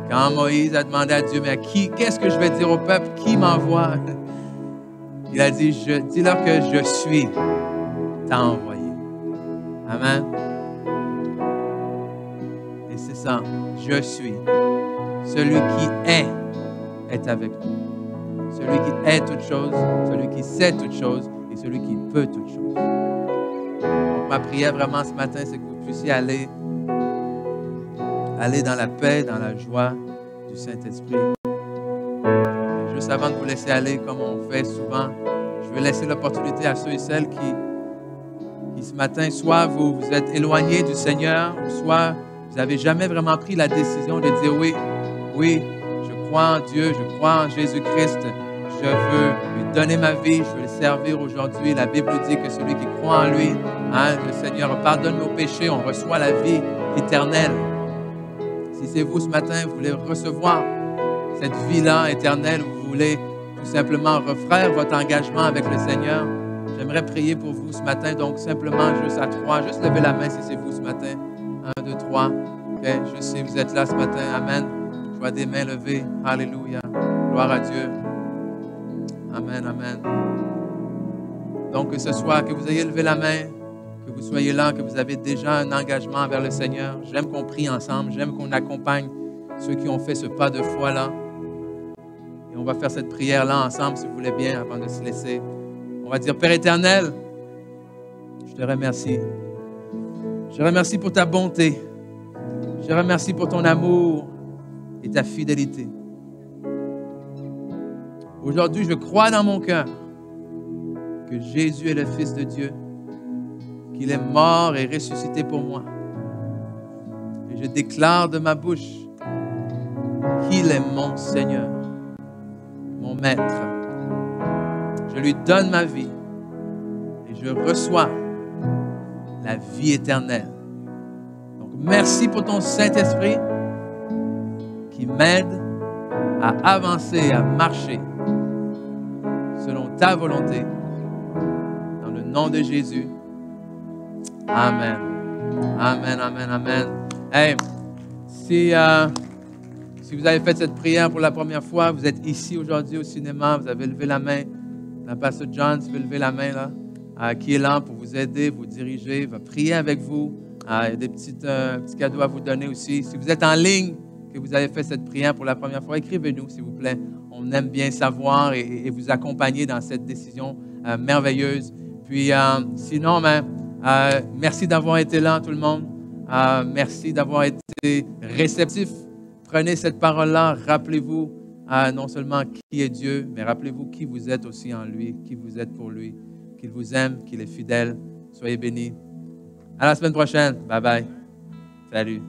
Quand Moïse a demandé à Dieu, mais qu'est-ce que je vais dire au peuple? Qui m'envoie? Il a dit, dis-leur que je suis, t'a envoyé. Amen. Et c'est ça, je suis. Celui qui est avec nous. Celui qui est toute chose, celui qui sait toute chose et celui qui peut toute chose. Donc, ma prière vraiment ce matin, c'est que vous puissiez aller dans la paix, dans la joie du Saint-Esprit. Et juste avant de vous laisser aller, comme on fait souvent, je veux laisser l'opportunité à ceux et celles qui ce matin, soit vous êtes éloignés du Seigneur, soit vous n'avez jamais vraiment pris la décision de dire oui, je crois en Dieu, je crois en Jésus-Christ, je veux lui donner ma vie, je veux le servir aujourd'hui. La Bible dit que celui qui croit en lui, le Seigneur pardonne nos péchés, on reçoit la vie éternelle. Si c'est vous ce matin, vous voulez recevoir cette vie-là éternelle, vous voulez tout simplement refaire votre engagement avec le Seigneur, j'aimerais prier pour vous ce matin. Donc, simplement, juste à 3, juste levez la main si c'est vous ce matin. 1, 2, 3. Okay. Je sais, vous êtes là ce matin. Amen. Je vois des mains levées. Alléluia. Gloire à Dieu. Amen, amen. Donc, que ce soit que vous ayez levé la main, que vous soyez là, que vous avez déjà un engagement vers le Seigneur. J'aime qu'on prie ensemble. J'aime qu'on accompagne ceux qui ont fait ce pas de foi-là. Et on va faire cette prière-là ensemble, si vous voulez bien, avant de se laisser. On va dire, Père éternel, je te remercie. Je te remercie pour ta bonté. Je te remercie pour ton amour et ta fidélité. Aujourd'hui, je crois dans mon cœur que Jésus est le Fils de Dieu, qu'il est mort et ressuscité pour moi. Et je déclare de ma bouche qu'il est mon Seigneur, mon Maître. Je lui donne ma vie et je reçois la vie éternelle. Donc, merci pour ton Saint-Esprit qui m'aide à avancer, à marcher selon ta volonté. Dans le nom de Jésus. Amen. Amen, amen, amen. Hey, si vous avez fait cette prière pour la première fois, vous êtes ici aujourd'hui au cinéma, vous avez levé la main. La pasteur John, tu veux lever la main là, qui est là pour vous aider, vous diriger, va prier avec vous. Il y a des petits cadeaux à vous donner aussi. Si vous êtes en ligne, que vous avez fait cette prière pour la première fois, écrivez-nous s'il vous plaît. On aime bien savoir et vous accompagner dans cette décision merveilleuse. Puis sinon, merci d'avoir été là tout le monde. Merci d'avoir été réceptif. Prenez cette parole-là, rappelez-vous non seulement qui est Dieu, mais rappelez-vous qui vous êtes aussi en lui, qui vous êtes pour lui, qu'il vous aime, qu'il est fidèle. Soyez bénis. À la semaine prochaine. Bye bye. Salut.